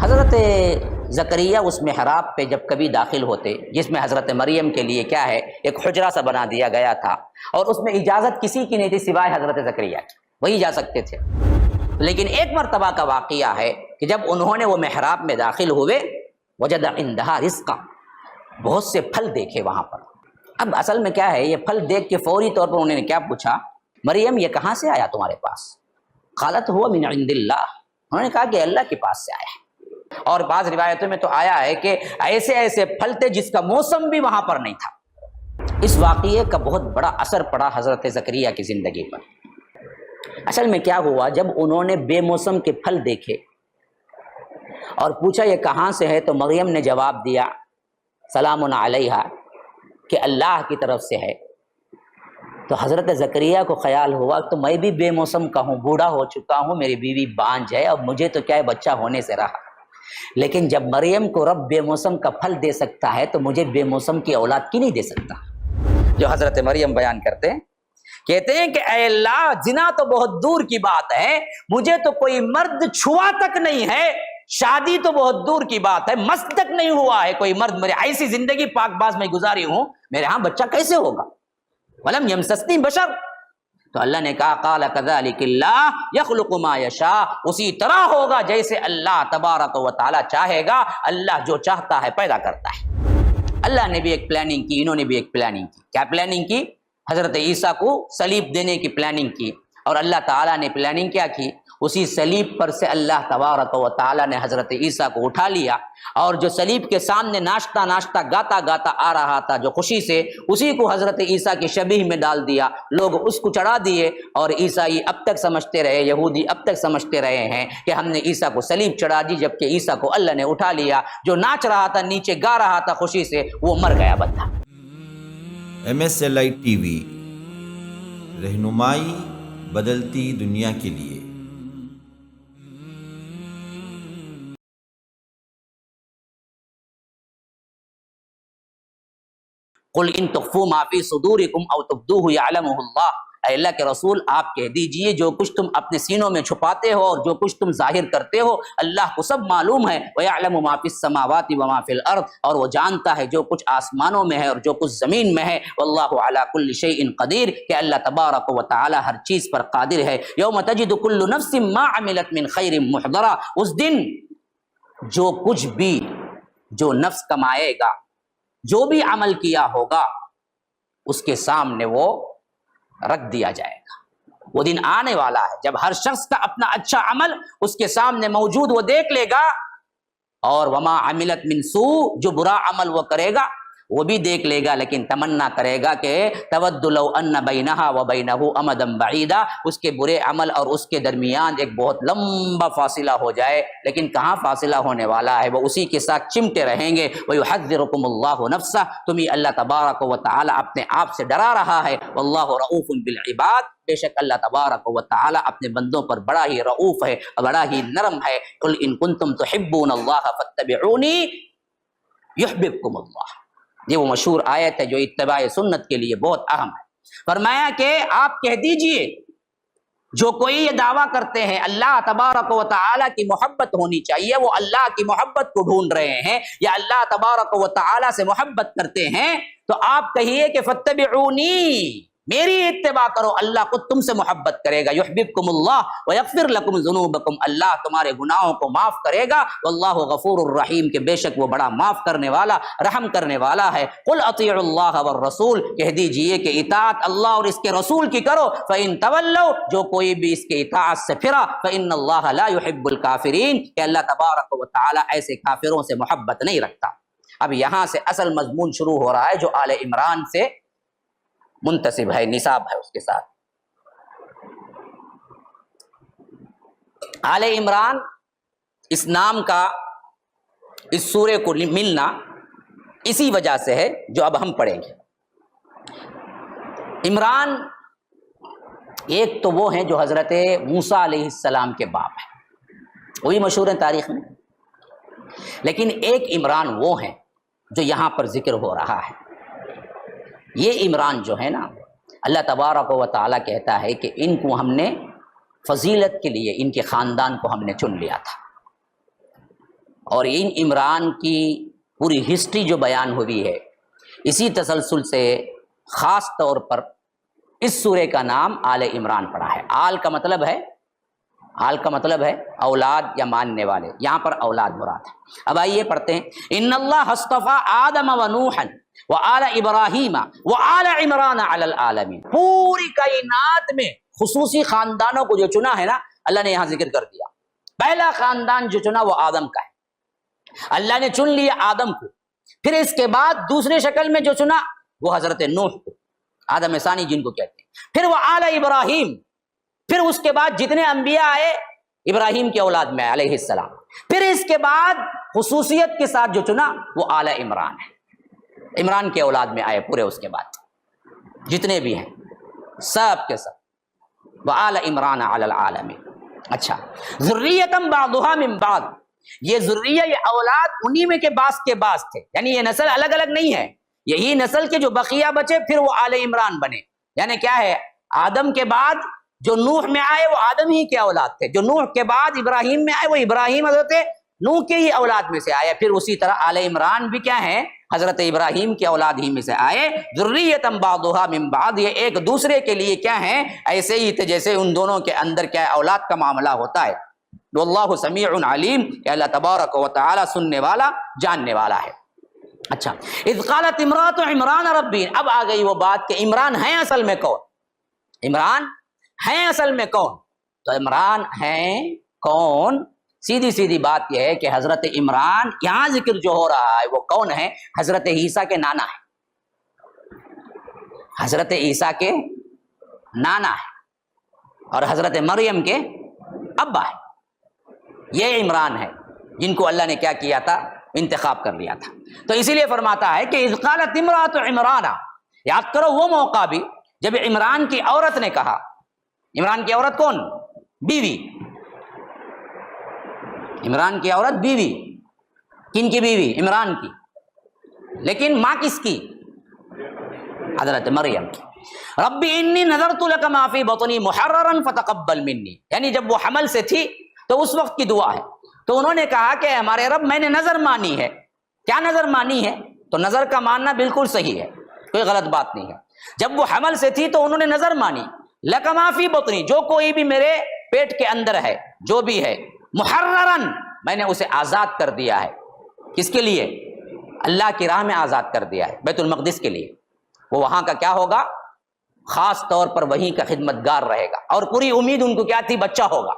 حضرت زکریا اس محراب پہ جب کبھی داخل ہوتے، جس میں حضرت مریم کے لیے کیا ہے ایک حجرہ سا بنا دیا گیا تھا، اور اس میں اجازت کسی کی نہیں تھی سوائے حضرت زکریا کی، وہی جا سکتے تھے۔ لیکن ایک مرتبہ کا واقعہ ہے کہ جب انہوں نے وہ محراب میں داخل ہوئے، وجد عندہا رزقا، بہت سے پھل دیکھے وہاں پر۔ اب اصل میں کیا ہے، یہ پھل دیکھ کے فوری طور پر انہوں نے کیا پوچھا، مریم یہ کہاں سے آیا تمہارے پاس؟ قالت ہوا من عند اللہ، انہوں نے کہا کہ اللہ کے پاس سے آیا ہے۔ اور بعض روایتوں میں تو آیا ہے کہ ایسے ایسے پھل تھے جس کا موسم بھی وہاں پر نہیں تھا۔ اس واقعے کا بہت بڑا اثر پڑا حضرت زکریا کی زندگی پر۔ اصل میں کیا ہوا، جب انہوں نے بے موسم کے پھل دیکھے اور پوچھا یہ کہاں سے ہے، تو مریم نے جواب دیا سلام علیہا، کہ اللہ کی طرف سے ہے۔ تو حضرت زکریا کو خیال ہوا تو میں بھی بے موسم کا ہوں، بوڑھا ہو چکا ہوں، میری بیوی بانجھ ہے، اب مجھے تو کیا ہے بچہ ہونے سے رہا، لیکن جب مریم کو رب بے موسم کا پھل دے سکتا ہے تو مجھے بے موسم کی اولاد کی نہیں دے سکتا؟ جو حضرت مریم بیان کرتے ہیں، کہتے ہیں کہ اے اللہ، زنا تو بہت دور کی بات ہے، مجھے تو کوئی مرد چھوا تک نہیں ہے، شادی تو بہت دور کی بات ہے، مس تک نہیں ہوا ہے کوئی مرد، میری ایسی زندگی پاک باز میں گزاری ہوں، میرے ہاں بچہ کیسے ہوگا؟ ولم یمسسنی بشر، تو اللہ نے کہا قال کذالک اللہ یخلق ما یشاء، اسی طرح ہوگا جیسے اللہ تبارک و تعالی چاہے گا، اللہ جو چاہتا ہے پیدا کرتا ہے۔ اللہ نے بھی ایک پلاننگ کی، انہوں نے بھی ایک پلاننگ کی۔ کیا پلاننگ کی؟ حضرت عیسیٰ کو صلیب دینے کی پلاننگ کی، اور اللہ تعالیٰ نے پلاننگ کیا کی، اسی صلیب پر سے اللہ تبارک و تعالیٰ نے حضرت عیسیٰ کو اٹھا لیا، اور جو صلیب کے سامنے ناشتہ ناشتہ گاتا گاتا آ رہا تھا جو خوشی سے، اسی کو حضرت عیسیٰ کی شبیہ میں ڈال دیا، لوگ اس کو چڑھا دیے، اور عیسائی اب تک سمجھتے رہے، یہودی اب تک سمجھتے رہے ہیں کہ ہم نے عیسیٰ کو صلیب چڑھا دی، جبکہ عیسیٰ کو اللہ نے اٹھا لیا۔ جو ناچ رہا تھا، نیچے گا رہا تھا خوشی سے، وہ مر گیا بندہ۔ MSLI ٹی وی، رہنمائی بدلتی دنیا کے لیے۔ قل ان تخفوا ما فی صدورکم او تبدوہ یعلمہ اللہ، اے اللہ کے رسول آپ کہہ دیجئے جو کچھ تم اپنے سینوں میں چھپاتے ہو اور جو کچھ تم ظاہر کرتے ہو اللہ کو سب معلوم ہے۔ وَيَعْلَمُ مَا فِي السَّمَاوَاتِ وَمَا فِي الْأَرْضِ، اور وہ جانتا ہے جو کچھ آسمانوں میں ہے اور جو کچھ زمین میں ہے۔ وَاللَّهُ عَلَى كُلِّ شَيْءٍ قَدِيرٌ، کہ اللہ تبارک و تعالی ہر چیز پر قادر ہے۔ يَوْمَ تَجِدُ كُلُّ نَفْسٍ مَا عَمِلَتْ مِنْ خَيْرٍ مُحْضَرًا، اس دن جو کچھ بھی جو نفس کمائے گا، جو بھی عمل کیا ہوگا، اس کے سامنے وہ رکھ دیا جائے گا۔ وہ دن آنے والا ہے جب ہر شخص کا اپنا اچھا عمل اس کے سامنے موجود، وہ دیکھ لے گا، اور وما عملت من سوء، جو برا عمل وہ کرے گا وہ بھی دیکھ لے گا، لیکن تمنا کرے گا کہ تود لو ان بینہا و بینہ امدا بعیدا، اس کے برے عمل اور اس کے درمیان ایک بہت لمبا فاصلہ ہو جائے، لیکن کہاں فاصلہ ہونے والا ہے، وہ اسی کے ساتھ چمٹے رہیں گے۔ وَيُحَذِّرُكُمُ اللَّهُ نَفْسَهُ، تمہیں اللہ تبارک و تعالی اپنے آپ سے ڈرا رہا ہے۔ وَاللَّهُ رؤوف بِالْعِبَادِ، بے شک اللہ تبارک و تعالی اپنے بندوں پر بڑا ہی رؤوف ہے، بڑا ہی نرم ہے۔ قُلْ إِن كُنتُمْ تُحِبُّونَ اللَّهَ فَاتَّبِعُونِي يُحْبِبْكُمُ اللَّهُ، یہ وہ مشہور آیت ہے جو اتباع سنت کے لیے بہت اہم ہے۔ فرمایا کہ آپ کہہ دیجئے جو کوئی یہ دعویٰ کرتے ہیں اللہ تبارک و تعالی کی محبت ہونی چاہیے، وہ اللہ کی محبت کو ڈھونڈ رہے ہیں یا اللہ تبارک و تعالی سے محبت کرتے ہیں، تو آپ کہیے کہ فاتبعونی، میری اتباع کرو، اللہ خود تم سے محبت کرے گا۔ یحببکم اللہ ویغفر لکم ذنوبکم، اللہ تمہارے گناہوں کو معاف کرے گا۔ واللہ غفور الرحیم، کہ بے شک وہ بڑا معاف کرنے والا، رحم کرنے والا ہے۔ قل اطیعوا اللہ والرسول، کہہ دیجئے کہ اطاعت اللہ اور اس کے رسول کی کرو۔ فإن تولوا، جو کوئی بھی اس کے اطاعت سے پھرا، فإن اللہ لا يحب الکافرین، کہ اللہ تبارک و تعالی ایسے کافروں سے محبت نہیں رکھتا۔ اب یہاں سے اصل مضمون شروع ہو رہا ہے جو آل عمران سے منتسب ہے، نصاب ہے اس کے ساتھ۔ آل عمران اس نام کا اس سورے کو ملنا اسی وجہ سے ہے جو اب ہم پڑھیں گے۔ عمران ایک تو وہ ہیں جو حضرت موسیٰ علیہ السلام کے باپ ہیں، وہی مشہور ہیں تاریخ میں، لیکن ایک عمران وہ ہیں جو یہاں پر ذکر ہو رہا ہے۔ یہ عمران جو ہے نا، اللہ تبارک و تعالیٰ کہتا ہے کہ ان کو ہم نے فضیلت کے لیے، ان کے خاندان کو ہم نے چن لیا تھا۔ اور ان عمران کی پوری ہسٹری جو بیان ہوئی ہے اسی تسلسل سے خاص طور پر اس سورے کا نام آل عمران پڑا ہے۔ آل کا مطلب ہے اولاد یا ماننے والے، یہاں پر اولاد مراد ہے۔ اب آئیے پڑھتے ہیں، ان اللہ اصطفیٰ آدم و نوحا وآل ابراہیم وآل عمران علی العالمین۔ پوری کائنات میں خصوصی خاندانوں کو جو چنا ہے نا، اللہ نے یہاں ذکر کر دیا۔ پہلا خاندان جو چنا وہ آدم کا ہے، اللہ نے چن لیا آدم کو۔ پھر اس کے بعد دوسرے شکل میں جو چنا وہ حضرت نوح کو، آدم ثانی جن کو کہتے ہیں۔ پھر وہ آل ابراہیم، پھر اس کے بعد جتنے انبیاء آئے ابراہیم کی اولاد میں علیہ السلام۔ پھر اس کے بعد خصوصیت کے ساتھ جو چنا وہ آل عمران ہے، عمران کے اولاد میں آئے پورے۔ اس کے بعد جتنے بھی ہیں سب کے سب وہ آل عمران علی العالمین۔ اچھا، ذریتم بعضها من بعض، یہ ذریہ یہ اولاد انہی میں کے بعض تھے، یعنی یہ نسل الگ الگ نہیں ہے، یہی نسل کے جو بقیہ بچے پھر وہ آل عمران بنے۔ یعنی کیا ہے، آدم کے بعد جو نوح میں آئے وہ آدم ہی کے اولاد تھے، جو نوح کے بعد ابراہیم میں آئے وہ ابراہیم حضرت نوح کے ہی اولاد میں سے آئے۔ پھر اسی طرح آل عمران بھی کیا ہیں، حضرت ابراہیم کے اولاد ہی میں سے آئے۔ ذریتم بعضها من بعض، یہ ایک دوسرے کے لیے کیا ہیں، ایسے ہی تھے جیسے ان دونوں کے اندر کیا ہے اولاد کا معاملہ ہوتا ہے۔ واللہ سمیع علیم، کہ اللہ تبارک و تعالی سننے والا جاننے والا ہے۔ اچھا، اذ قالت امرات عمران ربی، اب آ گئی وہ بات کہ عمران ہیں اصل میں کون، عمران ہیں اصل میں کون؟ تو عمران ہیں کون؟ سیدھی بات یہ ہے کہ حضرت عمران یہاں ذکر جو ہو رہا ہے وہ کون ہے؟ حضرت عیسیٰ کے نانا ہے، حضرت عیسیٰ کے نانا ہے، اور حضرت مریم کے ابا ہے۔ یہ عمران ہے جن کو اللہ نے کیا کیا تھا، انتخاب کر لیا تھا۔ تو اسی لیے فرماتا ہے کہ اذ قالت امرأۃ عمران، یاد کرو وہ موقع بھی جب عمران کی عورت نے کہا، عمران کی عورت کون؟ بیوی، عمران کی عورت بیوی، کن کی بیوی؟ عمران کی، لیکن ماں کس کی؟ حضرت مریم کی۔ ربی انی نذرت لک ما فی بطنی محررا فتقبل منی، یعنی جب وہ حمل سے تھی تو اس وقت کی دعا ہے۔ تو انہوں نے کہا کہ ہمارے رب میں نے نظر مانی ہے۔ کیا نظر مانی ہے؟ تو نظر کا ماننا بالکل صحیح ہے، کوئی غلط بات نہیں ہے۔ جب وہ حمل سے تھی تو انہوں نے نظر مانی، لک ما فی بطنی، جو کوئی بھی میرے پیٹ کے اندر ہے، جو بھی ہے، محررن، میں نے اسے آزاد کر دیا ہے۔ کس کے لیے؟ اللہ کی راہ میں آزاد کر دیا ہے، بیت المقدس کے لیے۔ وہ وہاں کا کیا ہوگا؟ خاص طور پر وہیں کا خدمتگار رہے گا، اور پوری امید ان کو کیا تھی؟ بچہ ہوگا،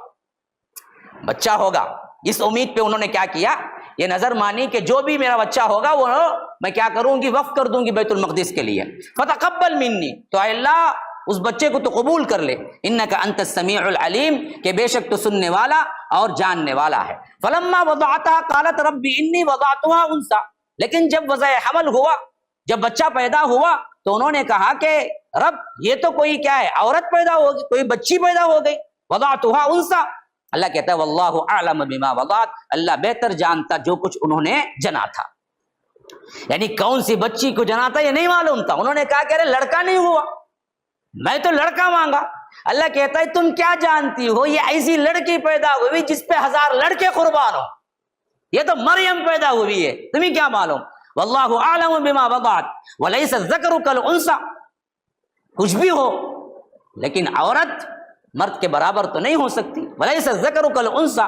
بچہ ہوگا۔ اس امید پہ انہوں نے کیا کیا؟ یہ نظر مانی کہ جو بھی میرا بچہ ہوگا وہ میں کیا کروں گی؟ وقف کر دوں گی بیت المقدس کے لیے۔ فتقبل منی، تو اے اللہ اس بچے کو تو قبول کر لے، انک انت السمیع العلیم، کہ بے شک تو سننے والا اور جاننے والا ہے۔ فلما وضعتها قالت رب انی وضعتها انثى، لیکن جب وضع حمل ہوا، جب بچہ پیدا ہوا تو انہوں نے کہا کہ رب یہ تو کوئی کیا ہے، عورت پیدا ہو گئی، کوئی بچی پیدا ہو گئی، وضعتها انثى۔ اللہ کہتا ہے واللہ اعلم بما وضعت، اللہ بہتر جانتا جو کچھ انہوں نے جنا تھا، یعنی کون سی بچی کو جنا تھا یہ نہیں معلوم تھا۔ انہوں نے کہا کہ ارے لڑکا نہیں ہوا، میں تو لڑکا مانگا۔ اللہ کہتا ہے تم کیا جانتی ہو، یہ ایسی لڑکی پیدا ہوئی جس پہ 1000 لڑکے قربان ہو، یہ تو مریم پیدا ہوئی ہے، تمہیں کیا معلوم؟ واللہ اعلم بما وضعت وليس الذکر کالانثى، کچھ بھی ہو لیکن عورت مرد کے برابر تو نہیں ہو سکتی۔ وليس الذکر کالانثى،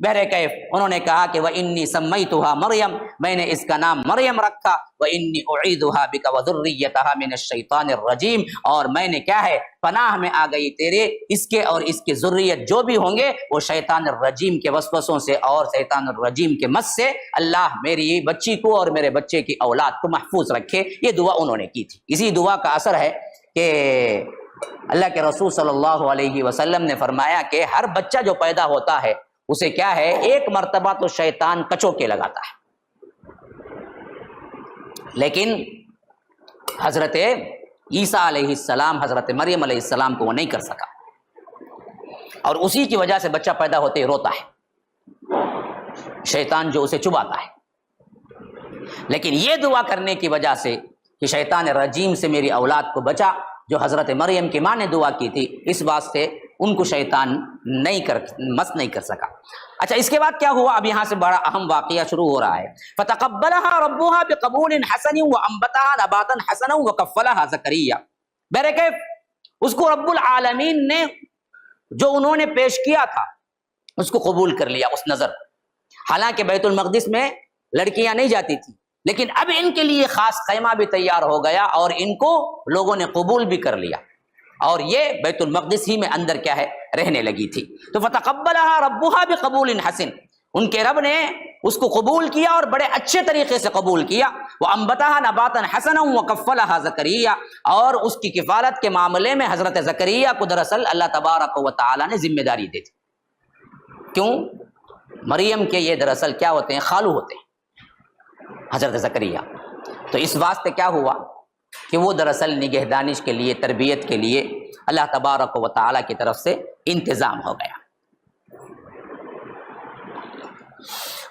بہرکیف انہوں نے کہا کہ وانی سمیتها مریم، میں نے اس کا نام مریم رکھا، وانی اعیذها بک وذریتها من الشیطان الرجیم، اور میں نے کیا ہے پناہ میں آ گئی تیرے اس کے اور اس کی ذریت جو بھی ہوں گے وہ شیطان الرجیم کے وسوسوں سے اور شیطان الرجیم کے مس سے، اللہ میری بچی کو اور میرے بچے کی اولاد کو محفوظ رکھے۔ یہ دعا انہوں نے کی تھی۔ اسی دعا کا اثر ہے کہ اللہ کے رسول صلی اللہ علیہ وسلم نے فرمایا کہ ہر بچہ جو پیدا ہوتا ہے اسے کیا ہے، ایک مرتبہ تو شیطان کچو کے لگاتا ہے، لیکن حضرت عیسیٰ علیہ السلام، حضرت مریم علیہ السلام کو وہ نہیں کر سکا، اور اسی کی وجہ سے بچہ پیدا ہوتے ہی روتا ہے، شیطان جو اسے چباتا ہے۔ لیکن یہ دعا کرنے کی وجہ سے کہ شیطان رجیم سے میری اولاد کو بچا، جو حضرت مریم کی ماں نے دعا کی تھی، اس واسطے ان کو شیطان مس نہیں کر سکا۔ اچھا اس کے بعد کیا ہوا؟ اب یہاں سے بڑا اہم واقعہ شروع ہو رہا ہے۔ فتقبلها ربها بقبول حسن وانبتها نباتا حسنا وکفلها زکریا۔ بہرکیف اس کو رب العالمین نے جو انہوں نے پیش کیا تھا اس کو قبول کر لیا، اس نظر۔ حالانکہ بیت المقدس میں لڑکیاں نہیں جاتی تھی، لیکن اب ان کے لیے خاص خیمہ بھی تیار ہو گیا اور ان کو لوگوں نے قبول بھی کر لیا، اور یہ بیت المقدس ہی میں اندر کیا ہے رہنے لگی تھی۔ تو فتقبلها ربها بقبول حسن، ان کے رب نے اس کو قبول کیا اور بڑے اچھے طریقے سے قبول کیا۔ وانبتها نباتا حسنا وکفلها زکریا، اور اس کی کفالت کے معاملے میں حضرت زکریا کو دراصل اللہ تبارک و تعالی نے ذمہ داری دی تھی۔ کیوں؟ مریم کے یہ دراصل کیا ہوتے ہیں؟ خالو ہوتے ہیں حضرت زکریا۔ تو اس واسطے کیا ہوا کہ وہ دراصل نگہدانش کے لیے، تربیت کے لیے اللہ تبارک و تعالی کی طرف سے انتظام ہو گیا۔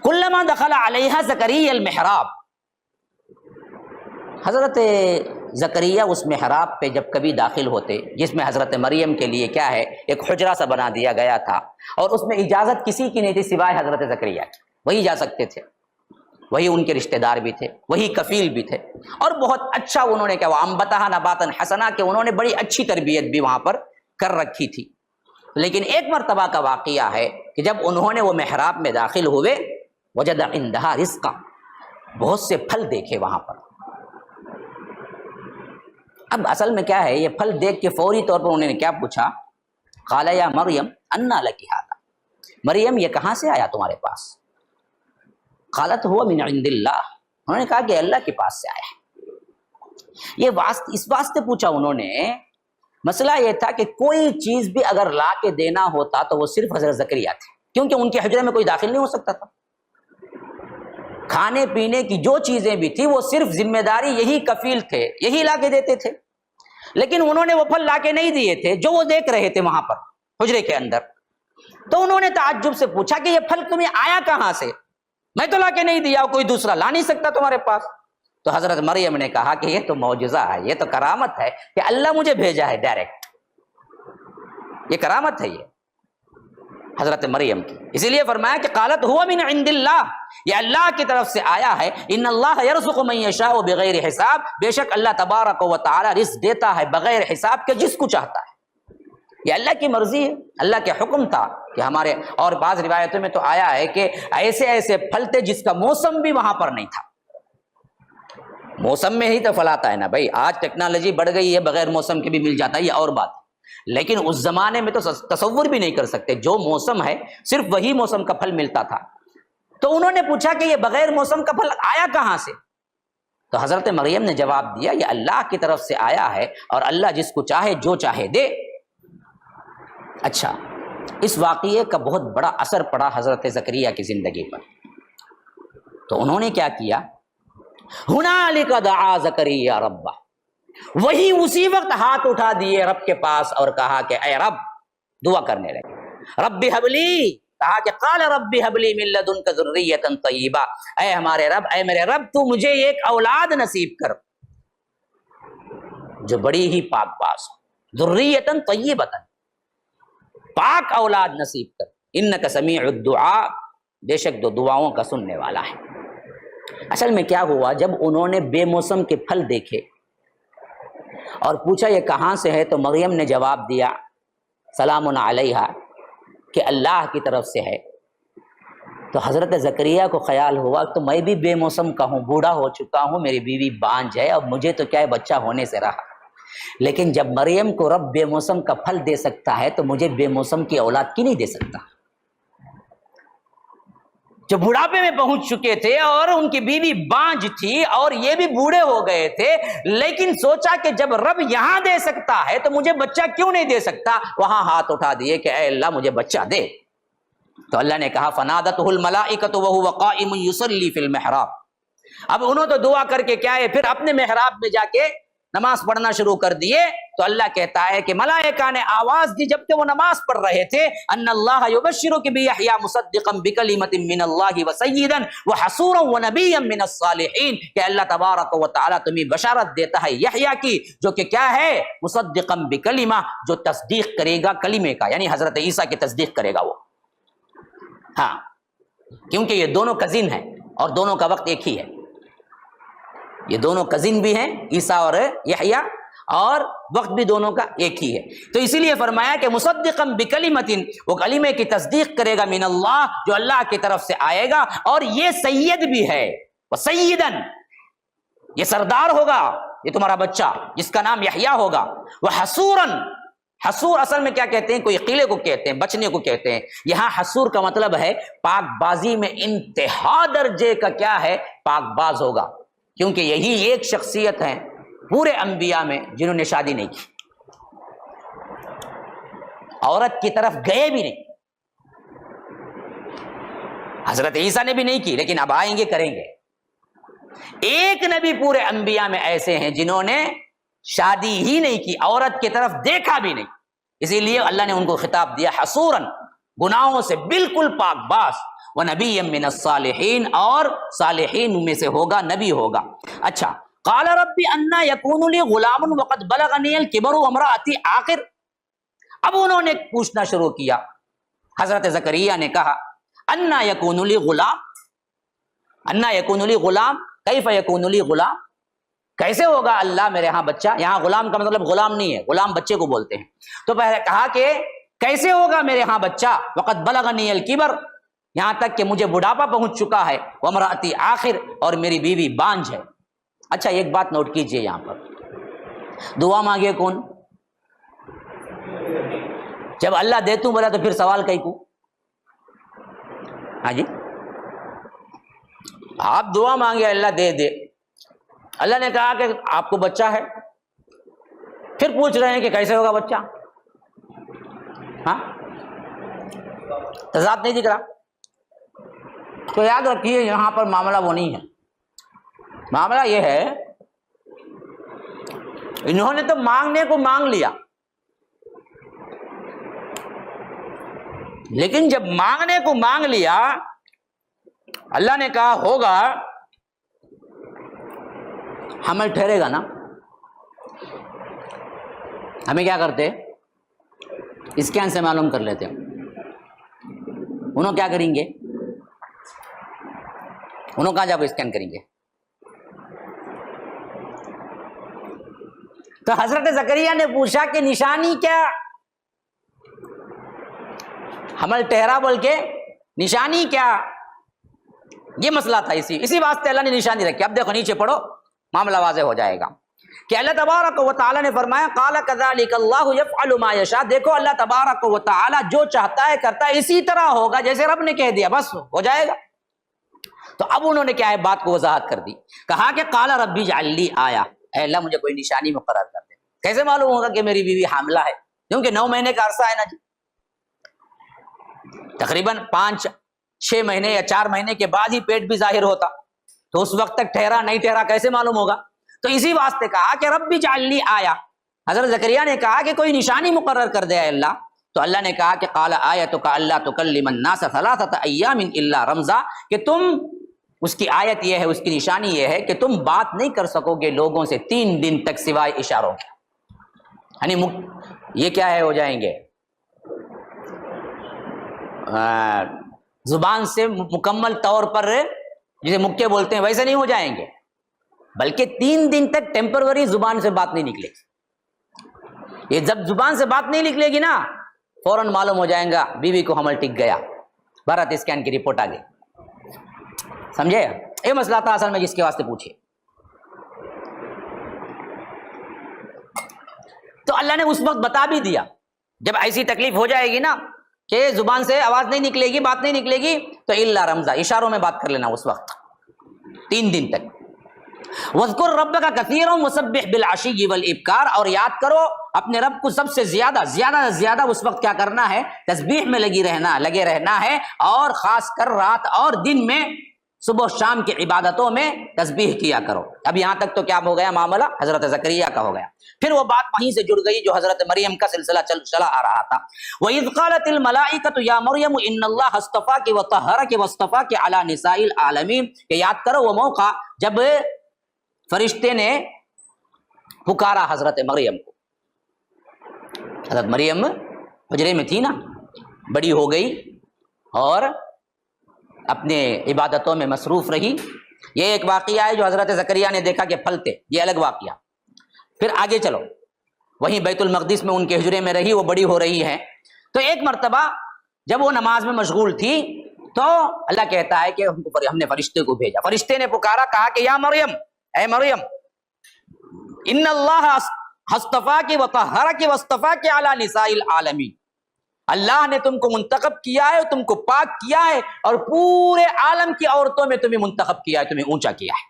کلما دخل علیہا زکریا المحراب، حضرت زکریا اس محراب پہ جب کبھی داخل ہوتے، جس میں حضرت مریم کے لیے کیا ہے ایک حجرہ سا بنا دیا گیا تھا، اور اس میں اجازت کسی کی نہیں تھی سوائے حضرت زکریا کی، وہی جا سکتے تھے، وہی ان کے رشتہ دار بھی تھے، وہی کفیل بھی تھے، اور بہت اچھا انہوں نے کیا وانبتها نباتا حسنا کہ انہوں نے بڑی اچھی تربیت بھی وہاں پر کر رکھی تھی۔ لیکن ایک مرتبہ کا واقعہ ہے کہ جب انہوں نے وہ محراب میں داخل ہوئے، وجد عندها رزقا، بہت سے پھل دیکھے وہاں پر۔ اب اصل میں کیا ہے، یہ پھل دیکھ کے فوری طور پر انہوں نے کیا پوچھا؟ قال یا مریم انا لک ھذا، مریم یہ کہاں سے آیا تمہارے پاس؟ قالت هو من عند اللہ، انہوں نے کہا کہ اللہ کے پاس سے آیا ہے۔ یہ اس واسطے پوچھا انہوں نے، مسئلہ یہ تھا کہ کوئی چیز بھی اگر لا کے دینا ہوتا تو وہ صرف حضرت زکریا تھے، کیونکہ ان کے حجرے میں کوئی داخل نہیں ہو سکتا تھا۔ کھانے پینے کی جو چیزیں بھی تھی وہ صرف ذمہ داری یہی کفیل تھے، یہی لا کے دیتے تھے۔ لیکن انہوں نے وہ پھل لا کے نہیں دیے تھے جو وہ دیکھ رہے تھے وہاں پر حجرے کے اندر۔ تو انہوں نے تعجب سے پوچھا کہ یہ پھل تمہیں آیا کہاں سے؟ میں تو لا کے نہیں دیا، کوئی دوسرا لا نہیں سکتا تمہارے پاس۔ تو حضرت مریم نے کہا کہ یہ تو معجزہ ہے، یہ تو کرامت ہے کہ اللہ مجھے بھیجا ہے ڈائریکٹ، یہ کرامت ہے یہ حضرت مریم کی۔ اسی لیے فرمایا کہ قالت هو من عند اللہ، یہ اللہ کی طرف سے آیا ہے۔ ان اللہ یرزق من یشاء بغیر حساب، بے شک اللہ تبارک و تعالی رزق دیتا ہے بغیر حساب کے جس کو چاہتا ہے۔ یہ اللہ کی مرضی ہے، اللہ کے حکم تھا کہ ہمارے، اور بعض روایتوں میں تو آیا ہے کہ ایسے ایسے پھل تھے جس کا موسم بھی وہاں پر نہیں تھا۔ موسم میں ہی تو پھل آتا ہے نا بھائی، آج ٹیکنالوجی بڑھ گئی ہے، بغیر موسم کے بھی مل جاتا ہے، یہ اور بات، لیکن اس زمانے میں تو تصور بھی نہیں کر سکتے، جو موسم ہے صرف وہی موسم کا پھل ملتا تھا۔ تو انہوں نے پوچھا کہ یہ بغیر موسم کا پھل آیا کہاں سے؟ تو حضرت مریم نے جواب دیا یہ اللہ کی طرف سے آیا ہے، اور اللہ جس کو چاہے جو چاہے دے۔ اچھا، اس واقعے کا بہت بڑا اثر پڑا حضرت زکریا کی زندگی پر۔ تو انہوں نے کیا کیا؟ ہنالک دعا زکریا ربہ، وہی اسی وقت ہاتھ اٹھا دیے رب کے پاس اور کہا کہ اے رب، دعا کرنے لگے، رب حب لی، کہا کہ قال رب حب لی من لدنک ذریۃ طیبہ، اے ہمارے رب، اے میرے رب، تو مجھے ایک اولاد نصیب کر جو بڑی ہی پاک باز ہو، ذریۃ طیبۃ، پاک اولاد نصیب کر، انک سمیع الدعاء، بے شک دو دعاؤں کا سننے والا ہے۔ اصل میں کیا ہوا، جب انہوں نے بے موسم کے پھل دیکھے اور پوچھا یہ کہاں سے ہے، تو مریم نے جواب دیا سلام علیہا کہ اللہ کی طرف سے ہے۔ تو حضرت زکریا کو خیال ہوا تو میں بھی بے موسم کا ہوں، بوڑھا ہو چکا ہوں، میری بیوی بانجھ ہے، اب مجھے تو کیا ہے بچہ ہونے سے رہا، لیکن جب مریم کو رب بے موسم کا پھل دے سکتا ہے تو مجھے بے موسم کی اولاد کی نہیں دے سکتا؟ جو بڑھاپے میں پہنچ چکے تھے اور ان کی بیوی بانجھ تھی اور یہ بھی بوڑھے ہو گئے تھے، لیکن سوچا کہ جب رب یہاں دے سکتا ہے تو مجھے بچہ کیوں نہیں دے سکتا؟ وہاں ہاتھ اٹھا دیے کہ اے اللہ مجھے بچہ دے۔ تو اللہ نے کہا فنادتہ الملائکۃ وہو قائم یصلی فی المحراب، اب انہوں تو دعا کر کے کیا ہے، پھر اپنے محراب میں جا کے نماز پڑھنا شروع کر دیے تو اللہ کہتا ہے کہ ملائکہ نے آواز دی جب کہ وہ نماز پڑھ رہے تھے، ان اللہ یبشرک بیحییٰ مصدقا بکلمۃ من اللہ وسیدا وحصورا ونبیا من الصالحین، کہ اللہ تبارک و تعالیٰ تمہیں بشارت دیتا ہے یحییٰ کی، جو کہ کیا ہے، مصدقا بکلمہ، جو تصدیق کرے گا کلمے کا، یعنی حضرت عیسیٰ کی تصدیق کرے گا وہ، ہاں، کیونکہ یہ دونوں کزن ہیں اور دونوں کا وقت ایک ہی ہے، یہ دونوں کزن بھی ہیں عیسیٰ اور یحییٰ، اور وقت بھی دونوں کا ایک ہی ہے، تو اسی لیے فرمایا کہ مصدقا بکلمۃ، وہ کلمے کی تصدیق کرے گا من اللہ، جو اللہ کی طرف سے آئے گا، اور یہ سید بھی ہے، وسیدن، یہ سردار ہوگا، یہ تمہارا بچہ جس کا نام یحییٰ ہوگا، وحصورا، حصور اصل میں کیا کہتے ہیں، کوئی قلعے کو کہتے ہیں، بچنے کو کہتے ہیں، یہاں حصور کا مطلب ہے پاک بازی میں انتہا درجے کا کیا ہے، پاک باز ہوگا، کیونکہ یہی ایک شخصیت ہے پورے انبیاء میں جنہوں نے شادی نہیں کی، عورت کی طرف گئے بھی نہیں، حضرت عیسیٰ نے بھی نہیں کی، لیکن اب آئیں گے کریں گے، ایک نبی پورے انبیاء میں ایسے ہیں جنہوں نے شادی ہی نہیں کی، عورت کی طرف دیکھا بھی نہیں، اسی لیے اللہ نے ان کو خطاب دیا حصوراً، گناہوں سے بالکل پاک باز، وَنَبِيًّا مِّنَ الصَّالِحِينَ، اور صالحین میں سے ہوگا، نبی ہوگا۔ اچھا، قَالَ رَبِّ أَنَّىٰ يَكُونُ لِي غُلَامٌ وَقَدْ بَلَغَنِيَ الْكِبَرُ وَامْرَأَتِي عَاقِرٌ، اب انہوں نے پوچھنا شروع کیا، حضرت زکریا نے کہا أَنَّىٰ يَكُونُ لِي غُلَامٌ، أَنَّىٰ يَكُونُ لِي غُلَامٌ، كَيْفَ يَكُونُ لِي غُلَامٌ، کیسے ہوگا اللہ میرے ہاں بچہ، یہاں غلام کا مطلب غلام نہیں ہے، غلام بچے کو بولتے ہیں، تو پہلے کہا کہ کیسے ہوگا میرے ہاں بچہ، وقد بلغنی الکبر، یہاں تک کہ مجھے بڑھاپا پہنچ چکا ہے، وامرأتی آخر، اور میری بیوی بانجھ ہے۔ اچھا ایک بات نوٹ کیجئے، یہاں پر دعا مانگے کون، جب اللہ دیتوں بولا تو پھر سوال کئی کو، ہاں جی، آپ دعا مانگے اللہ دے دے، اللہ نے کہا کہ آپ کو بچہ ہے، پھر پوچھ رہے ہیں کہ کیسے ہوگا بچہ، ہاں، تضاد نہیں دکھ رہا؟ تو یاد رکھیے یہاں پر معاملہ وہ نہیں ہے، معاملہ یہ ہے انہوں نے تو مانگنے کو مانگ لیا، لیکن جب مانگنے کو مانگ لیا اللہ نے کہا ہوگا، حمل ٹھہرے گا نا، ہمیں کیا کرتے، اسکین سے معلوم کر لیتے، انہوں کیا کریں گے، انہوں کہاں جا کے اسکین کریں گے، تو حضرت زکریا نے پوچھا کہ نشانی کیا، حمل ٹھہرا بول کے نشانی کیا، یہ مسئلہ تھا، اسی واسطے اللہ نے نشانی رکھی۔ اب دیکھو نیچے پڑھو، معاملہ واضح ہو جائے گا کہ اللہ تبارک و تعالی نے فرمایا قال کذالک اللہ یفعل ما یشاء، دیکھو اللہ تبارک و تعالی جو چاہتا ہے کرتا ہے، اسی طرح ہوگا جیسے رب نے کہہ دیا، بس ہو جائے گا۔ تو اب انہوں نے کیا ہے بات کو وضاحت کر دی، کہا کہ قال ربی اجعل لی آیہ، اے اللہ مجھے کوئی نشانی مقرر کر دے، کیسے معلوم ہوگا کہ میری بیوی حاملہ ہے، کیونکہ 9 مہینے کا عرصہ ہے نا جی، تقریباً 5-6 مہینے یا 4 مہینے کے بعد ہی پیٹ بھی ظاہر ہوتا، تو اس وقت تک ٹھہرا نہیں ٹھہرا کیسے معلوم ہوگا؟ تو اسی واسطے کہا کہ رب اجعل لی آیہ، حضرت زکریا نے کہا کہ کوئی نشانی مقرر کر دے اللہ، تو اللہ نے کہا کہ قال آیتک الا تکلم الناس 3 ایام الا رمزا، کہ تم، اس کی آیت یہ ہے، اس کی نشانی یہ ہے کہ تم بات نہیں کر سکو گے لوگوں سے 3 دن تک سوائے اشاروں کے، یعنی یہ کیا ہے، ہو جائیں گے زبان سے مکمل طور پر جسے مکے بولتے ہیں ویسے نہیں ہو جائیں گے، بلکہ 3 دن تک ٹیمپروری زبان سے بات نہیں نکلے گی، یہ جب زبان سے بات نہیں نکلے گی نا فوراً معلوم ہو جائے گا بیوی کو حمل ٹک گیا، بھارت اسکین کی رپورٹ آ گئی، سمجھے؟ یہ مسئلہ تھا اصل میں جس کے واسطے پوچھے، تو اللہ نے اس وقت بتا بھی دیا جب ایسی تکلیف ہو جائے گی نا کہ زبان سے آواز نہیں نکلے گی، بات نہیں نکلے گی، تو الا رمزا، اشاروں میں بات کر لینا اس وقت 3 دن تک۔ وَاذْكُرْ رَبَّكَ كَثِيرًا وَسَبِّحْ بِالْعَشِيِّ وَالْإِبْكَارِ، اور یاد کرو اپنے رب کو سب سے زیادہ اس وقت کیا کرنا ہے، تسبیح میں لگے رہنا ہے، اور خاص کر رات اور دن میں صبح شام کی عبادتوں میں تسبیح کیا کرو. اب یہاں تک تو کیا ہو گیا معاملہ؟ حضرت زکریا کا ہو گیا. پھر وہ بات وہیں سے جڑ گئی جو حضرت مریم کا سلسلہ چلا آ رہا تھا. وَإِذْ قَالَتِ الْمَلَائِكَةُ يَا مَرْيَمُ إِنَّ اللَّهَ اصْطَفَاكِ وَطَهَّرَكِ وَاصْطَفَاكِ عَلَى نِسَاءِ الْعَالَمِينَ. کہ یاد کرو وہ موقع جب فرشتے نے پکارا حضرت مریم کو. حضرت مریم حجرے میں تھی نا، بڑی ہو گئی اور اپنے عبادتوں میں مصروف رہی. یہ ایک واقعہ ہے جو حضرت زکریا نے دیکھا کہ پھلتے، یہ الگ واقعہ. پھر آگے چلو، وہیں بیت المقدس میں ان کے حجرے میں رہی، وہ بڑی ہو رہی ہے. تو ایک مرتبہ جب وہ نماز میں مشغول تھی تو اللہ کہتا ہے کہ ہم نے فرشتے کو بھیجا. فرشتے نے پکارا، کہا کہ یا مریم، اے مریم، ان اللہ اصطفاک وطہرک واصطفاک علی نساء العالمین. اللہ نے تم کو منتخب کیا ہے، تم کو پاک کیا ہے اور پورے عالم کی عورتوں میں تمہیں منتخب کیا ہے، تمہیں اونچا کیا ہے.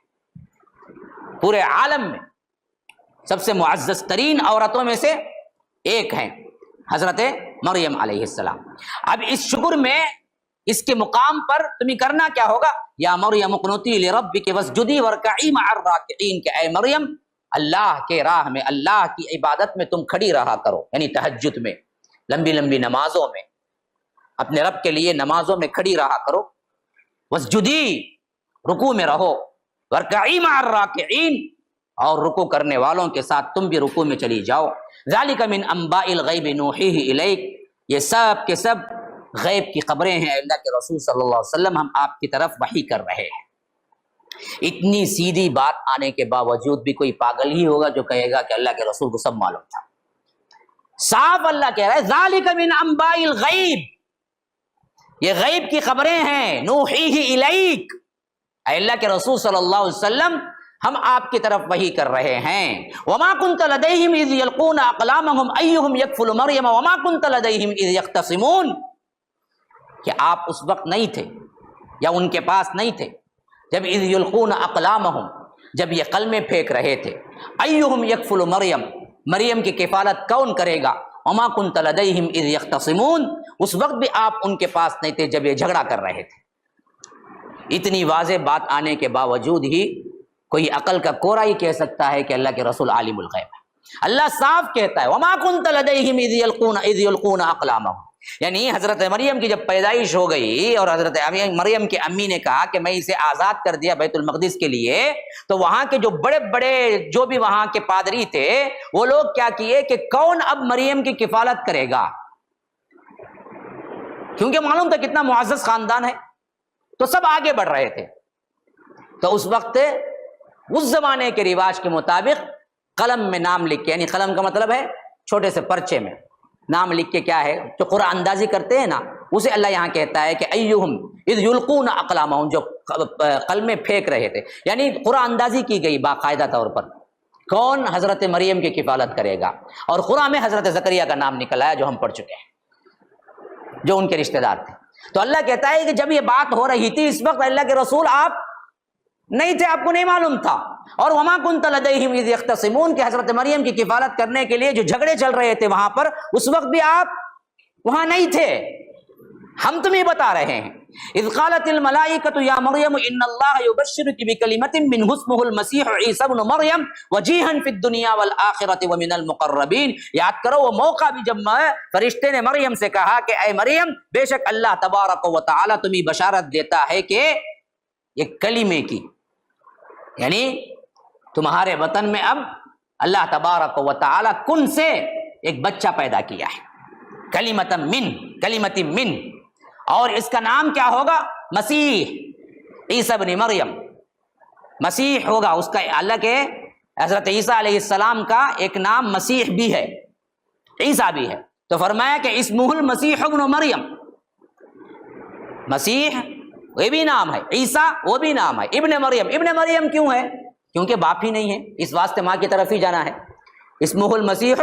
پورے عالم میں سب سے معزز ترین عورتوں میں سے ایک ہیں حضرت مریم علیہ السلام. اب اس شکر میں، اس کے مقام پر تمہیں کرنا کیا ہوگا؟ یا مریم اقنتی لربک واسجدی وارکعی مع الراکعین. کہ اے مریم، اللہ کے راہ میں، اللہ کی عبادت میں تم کھڑی رہا کرو، یعنی تہجد میں، لمبی لمبی نمازوں میں، اپنے رب کے لیے نمازوں میں کھڑی رہا کرو. واسجدی، رکوع میں رہو. وارکعی مع الراکعین، اور رکوع کرنے والوں کے ساتھ تم بھی رکوع میں چلی جاؤ. ذالک من انباء الغیب نوحیہ الیک. یہ سب کے سب غیب کی خبریں ہیں اللہ کے رسول صلی اللہ علیہ وسلم، ہم آپ کی طرف وحی کر رہے ہیں. اتنی سیدھی بات آنے کے باوجود بھی کوئی پاگل ہی ہوگا جو کہے گا کہ اللہ کے رسول کو سب معلوم تھا. صاف اللہ کہہ رہا ہے ذالک من انباء الغیب، یہ غیب کی خبریں ہیں. نوحیہ الیک، اے اللہ کے رسول صلی اللہ علیہ وسلم، ہم آپ کی طرف وحی کر رہے ہیں. وما كنت لديهم اذ يلقون اقلامهم ايهم يكفل مريم وما كنت لديهم اذ يختصمون. کہ آپ اس وقت نہیں تھے یا ان کے پاس نہیں تھے جب اذ يلقون اقلامهم، جب یہ قلمیں پھینک رہے تھے. ايهم يكفل مريم، مریم کی کفالت کون کرے گا؟ وما كنت لديهم اذ يختصمون، اس وقت بھی آپ ان کے پاس نہیں تھے جب یہ جھگڑا کر رہے تھے. اتنی واضح بات آنے کے باوجود ہی کوئی عقل کا کوڑا ہی کہہ سکتا ہے کہ اللہ کے رسول عالم الغیب ہے. اللہ صاف کہتا ہے وما كنت لديهم اذ يلقون اقلامهم. یعنی حضرت مریم کی جب پیدائش ہو گئی اور حضرت مریم کے امی نے کہا کہ میں اسے آزاد کر دیا بیت المقدس کے لیے، تو وہاں کے جو بڑے بڑے جو بھی وہاں کے پادری تھے وہ لوگ کیا کیے کہ کون اب مریم کی کفالت کرے گا، کیونکہ معلوم تھا کتنا معزز خاندان ہے، تو سب آگے بڑھ رہے تھے. تو اس وقت اس زمانے کے رواج کے مطابق قلم میں نام لکھ کے، یعنی قلم کا مطلب ہے چھوٹے سے پرچے میں نام لکھ کے، کیا ہے جو قرآن اندازی کرتے ہیں نا، اسے اللہ یہاں کہتا ہے کہ ایہم اذ یلقون اقلامہم، جو قلمیں پھینک رہے تھے، یعنی قرآن اندازی کی گئی باقاعدہ طور پر کون حضرت مریم کی کفالت کرے گا. اور قرآن میں حضرت زکریا کا نام نکل آیا جو ہم پڑھ چکے ہیں، جو ان کے رشتہ دار تھے. تو اللہ کہتا ہے کہ جب یہ بات ہو رہی تھی اس وقت اللہ کے رسول آپ نہیں تھے، آپ کو نہیں معلوم تھا. اور وما كنت لديهم اذ يختصمون، کہ حضرت مریم کی کفالت کرنے کے لیے جو جھگڑے چل رہے تھے وہاں پر، اس وقت بھی آپ وہاں نہیں تھے. ہم تمہیں بتا رہے ہیں. اذ قالت الملائکۃ یا مریم ان اللہ یبشرک بکلمۃ منہ اسمہ المسیح عیسی ابن مریم وجیہا فی الدنیا والآخرۃ ومن المقربین. یاد کرو وہ موقع بھی جب فرشتے نے مریم سے کہا کہ اے مریم، بے شک اللہ تبارک و تعالی تمہیں بشارت دیتا ہے کہ ایک کلمے کی، یعنی تمہارے وطن میں اب اللہ تبارک و تعالی کن سے ایک بچہ پیدا کیا ہے، کلمۃ من، اور اس کا نام کیا ہوگا؟ مسیح، عیسی ابن مریم. مسیح ہوگا اس کا. اللہ کے حضرت عیسیٰ علیہ السلام کا ایک نام مسیح بھی ہے، عیسیٰ بھی ہے. تو فرمایا کہ اسمہ المسیح ابن مریم، مسیح وہ بھی نام ہے، عیسیٰ وہ بھی نام ہے، ابن مریم. ابن مریم کیوں ہے؟ کیونکہ باپ ہی نہیں ہے، اس واسطے ماں کی طرف ہی جانا ہے. اسمہ المسیح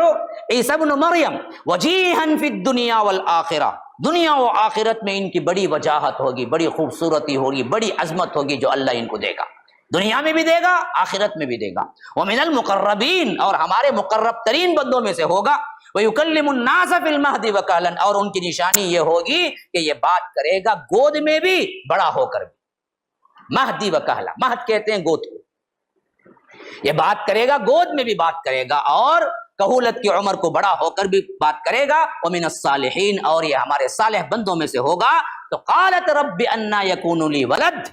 عیسی ابن مریم وجیہا فی الدنیا والآخرہ، دنیا و آخرت میں ان کی بڑی وجاہت ہوگی، بڑی خوبصورتی ہوگی، بڑی عظمت ہوگی جو اللہ ان کو دے گا، دنیا میں بھی دے گا، آخرت میں بھی دے گا. ومن المقربین، اور ہمارے مقرب ترین بندوں میں سے ہوگا. وَيُكَلِّمُ النَّاسَ فِي الْمَهْدِ وَكَهْلًا، اور ان کی نشانی یہ ہوگی کہ یہ بات کرے گا گود میں بھی، بڑا ہو کر بھی. مہدی و کہلا، مہد کہتے ہیں گود کو، یہ بات کرے گا، گود میں بھی بات کرے گا، اور کہولت کی عمر کو بڑا ہو کر بھی بات کرے گا، ومن الصالحین، اور یہ ہمارے صالح بندوں میں سے ہوگا۔ تو قالت رب انا یکون لی ولد،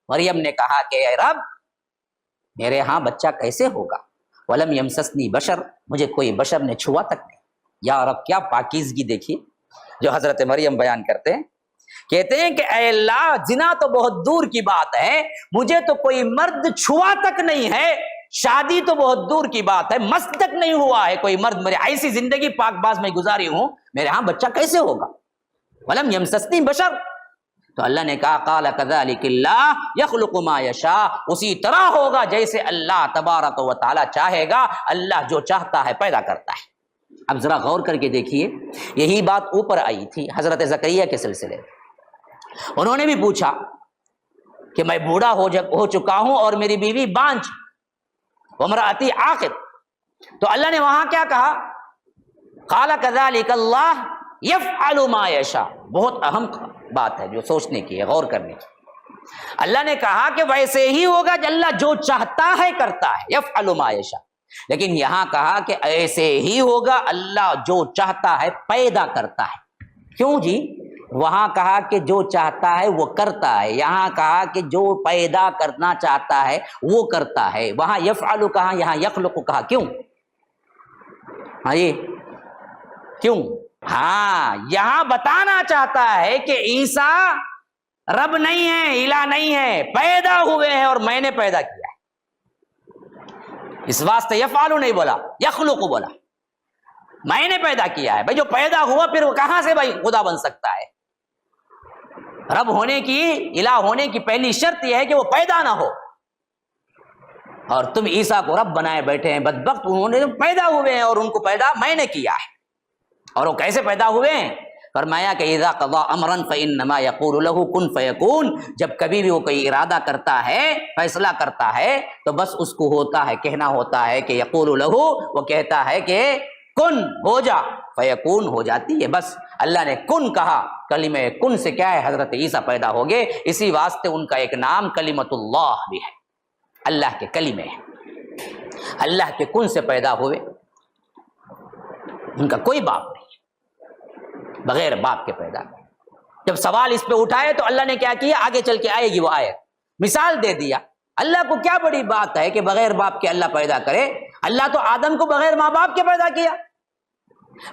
مریم نے کہا کہ اے رب میرے ہاں بچہ کیسے ہوگا، ولم یمسسنی بشر، مجھے کوئی بشر نے چھوا تک نہیں۔ یا رب کیا پاکیزگی دیکھیے جو حضرت مریم بیان کرتے ہیں، کہتے ہیں کہ اے اللہ زنا تو بہت دور کی بات ہے، مجھے تو کوئی مرد چھوا تک نہیں ہے، شادی تو بہت دور کی بات ہے، مس تک نہیں ہوا ہے کوئی مرد، میرے ایسی زندگی پاک باز میں گزاری ہوں، میرے ہاں بچہ کیسے ہوگا، ولم یمسسنی بشر۔ تو اللہ نے کہا قال کذلک اللہ یخلق ما یشاء، اسی طرح ہوگا جیسے اللہ تبارک و تعالی چاہے گا، اللہ جو چاہتا ہے پیدا کرتا ہے۔ اب ذرا غور کر کے دیکھیے، یہی بات اوپر آئی تھی حضرت زکریا کے سلسلے میں، انہوں نے بھی پوچھا کہ میں بوڑھا ہو چکا ہوں اور میری بیوی بانجھ، وامرأتی عاقر، تو اللہ نے وہاں کیا کہا، قال کذلک اللہ یفعل ما یشاء، بہت اہم بات ہے جو سوچنے کی ہے، غور کرنے کی۔ اللہ نے کہا کہ ویسے ہی ہوگا، اللہ جو چاہتا ہے کرتا ہے، یفعل ما یشاء، لیکن یہاں کہا کہ ایسے ہی ہوگا، اللہ جو چاہتا ہے پیدا کرتا ہے۔ کیوں جی؟ وہاں کہا کہ جو چاہتا ہے وہ کرتا ہے، یہاں کہا کہ جو پیدا کرنا چاہتا ہے وہ کرتا ہے، وہاں یفعل کہا، یہاں یخلق کہا، کیوں؟ ہاں جی کیوں؟ ہاں یہاں بتانا چاہتا ہے کہ عیسیٰ رب نہیں ہے، الہ نہیں ہے، پیدا ہوئے ہیں اور میں نے پیدا کیا ہے، اس واسطے یفعل نہیں بولا، یخلق بولا، میں نے پیدا کیا ہے۔ بھائی جو پیدا ہوا پھر وہ کہاں سے بھائی خدا بن سکتا ہے؟ رب ہونے کی، الہ ہونے کی پہلی شرط یہ ہے کہ وہ پیدا نہ ہو، اور تم عیسیٰ کو رب بنائے بیٹھے ہیں، بدبخت، انہوں نے پیدا ہوئے ہیں اور ان کو پیدا میں نے کیا ہے۔ اور وہ کیسے پیدا ہوئے ہیں؟ فرمایا کہ اذا قضى امرا فانما يقول له كن فيكون، جب کبھی بھی وہ کوئی ارادہ کرتا ہے، فیصلہ کرتا ہے، تو بس اس کو ہوتا ہے، کہنا ہوتا ہے کہ یقول له، وہ کہتا ہے کہ کن ہو جا، فیکون ہو جاتی ہے، بس اللہ نے کن کہا، کلمہ کن سے کیا ہے، حضرت عیسیٰ پیدا ہو گئے، اسی واسطے ان کا ایک نام کلمۃ اللہ بھی ہے، اللہ کے کلمے ہیں، اللہ کے کن سے پیدا ہوئے، ان کا کوئی باپ نہیں، بغیر باپ کے پیدا۔ جب سوال اس پہ اٹھائے تو اللہ نے کیا کیا، آگے چل کے آئے گی وہ آیت، مثال دے دیا۔ اللہ کو کیا بڑی بات ہے کہ بغیر باپ کے اللہ پیدا کرے؟ اللہ تو آدم کو بغیر ماں باپ کے پیدا کیا،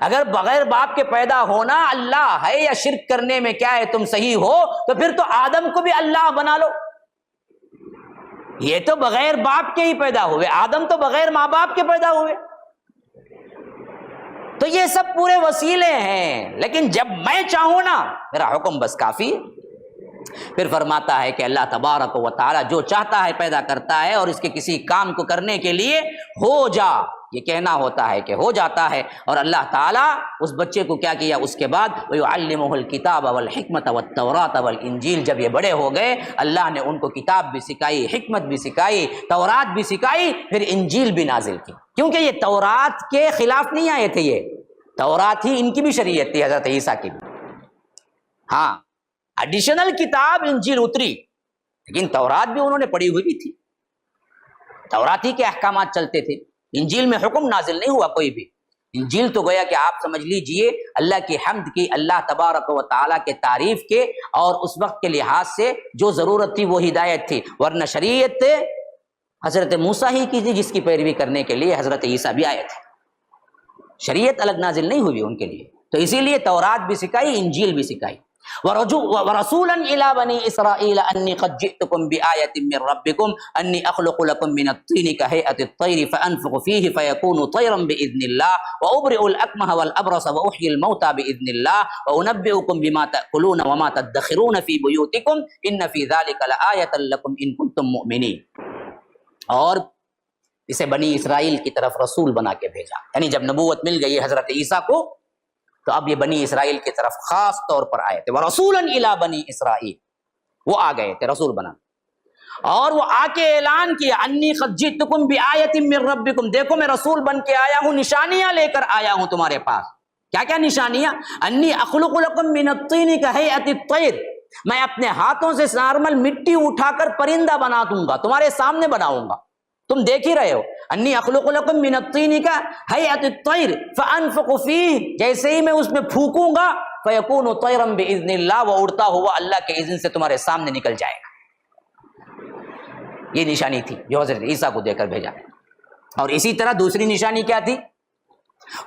اگر بغیر باپ کے پیدا ہونا اللہ ہے یا شرک کرنے میں کیا ہے تم صحیح ہو، تو پھر تو آدم کو بھی اللہ بنا لو، یہ تو بغیر باپ کے ہی پیدا ہوئے، آدم تو بغیر ماں باپ کے پیدا ہوئے، تو یہ سب پورے وسیلے ہیں، لیکن جب میں چاہوں نا میرا حکم بس کافی ہے۔ پھر فرماتا ہے کہ اللہ تبارک و تعالی جو چاہتا ہے پیدا کرتا ہے، اور اس کے کسی کام کو کرنے کے لیے ہو جا یہ کہنا ہوتا ہے کہ ہو جاتا ہے، اور اللہ تعالیٰ اس بچے کو کیا کیا اس کے بعد، وَيُعَلِّمُهُ الْكِتَابَ وَالْحِكْمَةَ وَالتَّوْرَاةَ وَالْإِنْجِيلَ، جب یہ بڑے ہو گئے اللہ نے ان کو کتاب بھی سکھائی، حکمت بھی سکھائی، تورات بھی سکھائی، پھر انجیل بھی نازل کی، کیونکہ یہ تورات کے خلاف نہیں آئے تھے، یہ تورات ہی ان کی بھی شریعت تھی، حضرت عیسیٰ کی بھی، ہاں ایڈیشنل کتاب انجیل اتری، لیکن تورات بھی انہوں نے پڑھی ہوئی بھی تھی، تورات ہی کے احکامات چلتے تھے، انجیل میں حکم نازل نہیں ہوا کوئی بھی، انجیل تو گویا کہ آپ سمجھ لیجئے اللہ کی حمد کی، اللہ تبارک و تعالیٰ کے تعریف کے، اور اس وقت کے لحاظ سے جو ضرورت تھی وہ ہدایت تھی، ورنہ شریعت حضرت موسیٰ ہی کی تھی جس کی پیروی کرنے کے لیے حضرت عیسیٰ بھی آئے تھے، شریعت الگ نازل نہیں ہوئی ان کے لیے، تو اسی لیے تورات بھی سکھائی، انجیل بھی سکھائی۔ وَرَسُولًا إِلَىٰ بَنِي إِسْرَائِيلَ أَنِّي قَدْ جِئْتُكُم بِآيَةٍ مِّن رَّبِّكُمْ أَنِّي أَخْلُقُ لَكُم مِّنَ الطِّينِ كَهَيْئَةِ الطَّيْرِ فَأَنفُخُ فِيهِ فَيَكُونُ طَيْرًا بِإِذْنِ اللَّهِ وَأُبْرِئُ الْأَكْمَهَ وَالْأَبْرَصَ وَأُحْيِي الْمَوْتَىٰ بِإِذْنِ اللَّهِ وَأُنَبِّئُكُم بِمَا تَأْكُلُونَ وَمَا تَدَّخِرُونَ فِي بُيُوتِكُمْ إِنَّ فِي ذَلِكَ لَآيَةً لَّكُمْ إِن كُنتُم مُّؤْمِنِينَ، اور اسے بنی اسرائیل کی طرف رسول بنا کے بھیجا، یعنی جب نبوت مل گئی حضرت عیسیٰ کو تو اب یہ بنی اسرائیل کی طرف خاص طور پر آئے تھے، وَرَسُولًا إِلَىٰ بَنِي إِسْرَائِيلَ، وہ آ گئے تھے رسول بنا، اور وہ آ کے اعلان کیا أَنِّي قَدْ جِئْتُكُم بِآيَةٍ مِّن رَّبِّكُم، دیکھو میں رسول بن کے آیا ہوں، نشانیاں لے کر آیا ہوں تمہارے پاس، کیا کیا نشانیاں؟ أَنِّي أَخْلُقُ لَكُم مِّنَ الطِّينِ كَهَيْئَةِ الطَّيْرِ، میں اپنے ہاتھوں سے نارمل مٹی اٹھا کر پرندہ بنا دوں گا، تمہارے سامنے بناؤں گا، تم دیکھ ہی رہے ہو۔ انی اخلق لکم من الطین کا ہیئۃ الطیر فانفخ فیہ، جیسے ہی میں اس میں پھونکوں گا فیکون طیرا باذن اللہ، وہ اڑتا ہوا اللہ کے اذن سے تمہارے سامنے نکل جائے گا۔ یہ نشانی تھی جو حضرت عیسیٰ کو دے کر بھیجا۔ اور اسی طرح دوسری نشانی کیا تھی؟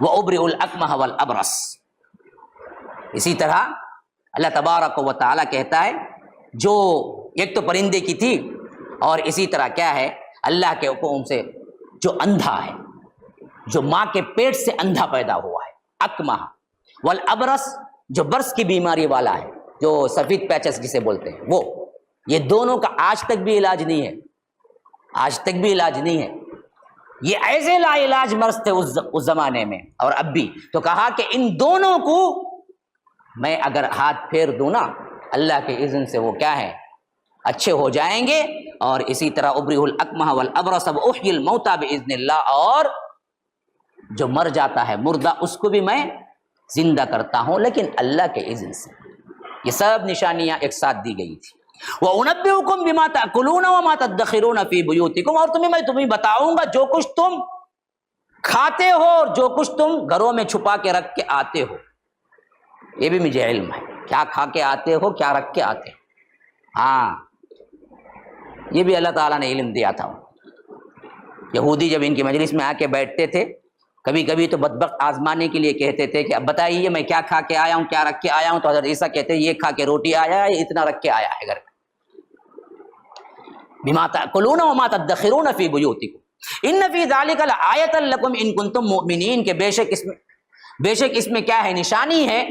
وَأُبْرِئُ الْأَكْمَحَ وَالْأَبْرَصَ، اسی طرح اللہ تبارک و تعالیٰ کہتا ہے جو ایک تو پرندے کی تھی، اور اسی طرح کیا ہے اللہ کے حکم سے جو اندھا ہے، جو ماں کے پیٹ سے اندھا پیدا ہوا ہے، اکمہ، والابرس جو برس کی بیماری والا ہے، جو سفید پیچس جسے بولتے ہیں، وہ یہ دونوں کا آج تک بھی علاج نہیں ہے، آج تک بھی علاج نہیں ہے۔ یہ ایسے لا علاج مرض تھے اس زمانے میں اور اب بھی، تو کہا کہ ان دونوں کو میں اگر ہاتھ پھیر دوں نا اللہ کے اذن سے وہ کیا ہے اچھے ہو جائیں گے۔ اور اسی طرح ابریہ الاکمہ والابرص واحیی الموتى باذن اللہ، اور جو مر جاتا ہے مردہ اس کو بھی میں زندہ کرتا ہوں لیکن اللہ کے اذن سے۔ یہ سب نشانیاں ایک ساتھ دی گئی تھی۔ وَأُنَبِّئُكُم بِمَا تَأْكُلُونَ وَمَا تَدَّخِرُونَ فِي بُيُوتِكُمْ، اور تمہیں بتاؤں گا جو کچھ تم کھاتے ہو اور جو کچھ تم گھروں میں چھپا کے رکھ کے آتے ہو، یہ بھی مجھے علم ہے، کیا کھا کے آتے ہو، کیا رکھ کے آتے ہو۔ ہاں یہ بھی اللہ تعالیٰ نے علم دیا تھا۔ یہودی جب ان کی مجلس میں آ کے بیٹھتے تھے، کبھی کبھی تو بدبخت آزمانے کے لیے کہتے تھے کہ اب بتائیے میں کیا کھا کے آیا ہوں، کیا رکھ کے آیا ہوں، تو حضرت عیسیٰ کہتے ہیں یہ کھا کے روٹی آیا ہے، اتنا رکھ کے آیا ہے گھر میں۔ بما تأکلون وما تدخرون فی بیوتکم ان فی ذلک لآیۃ لکم ان کنتم مؤمنین، کہ بے شک اس میں کیا ہے نشانی ہے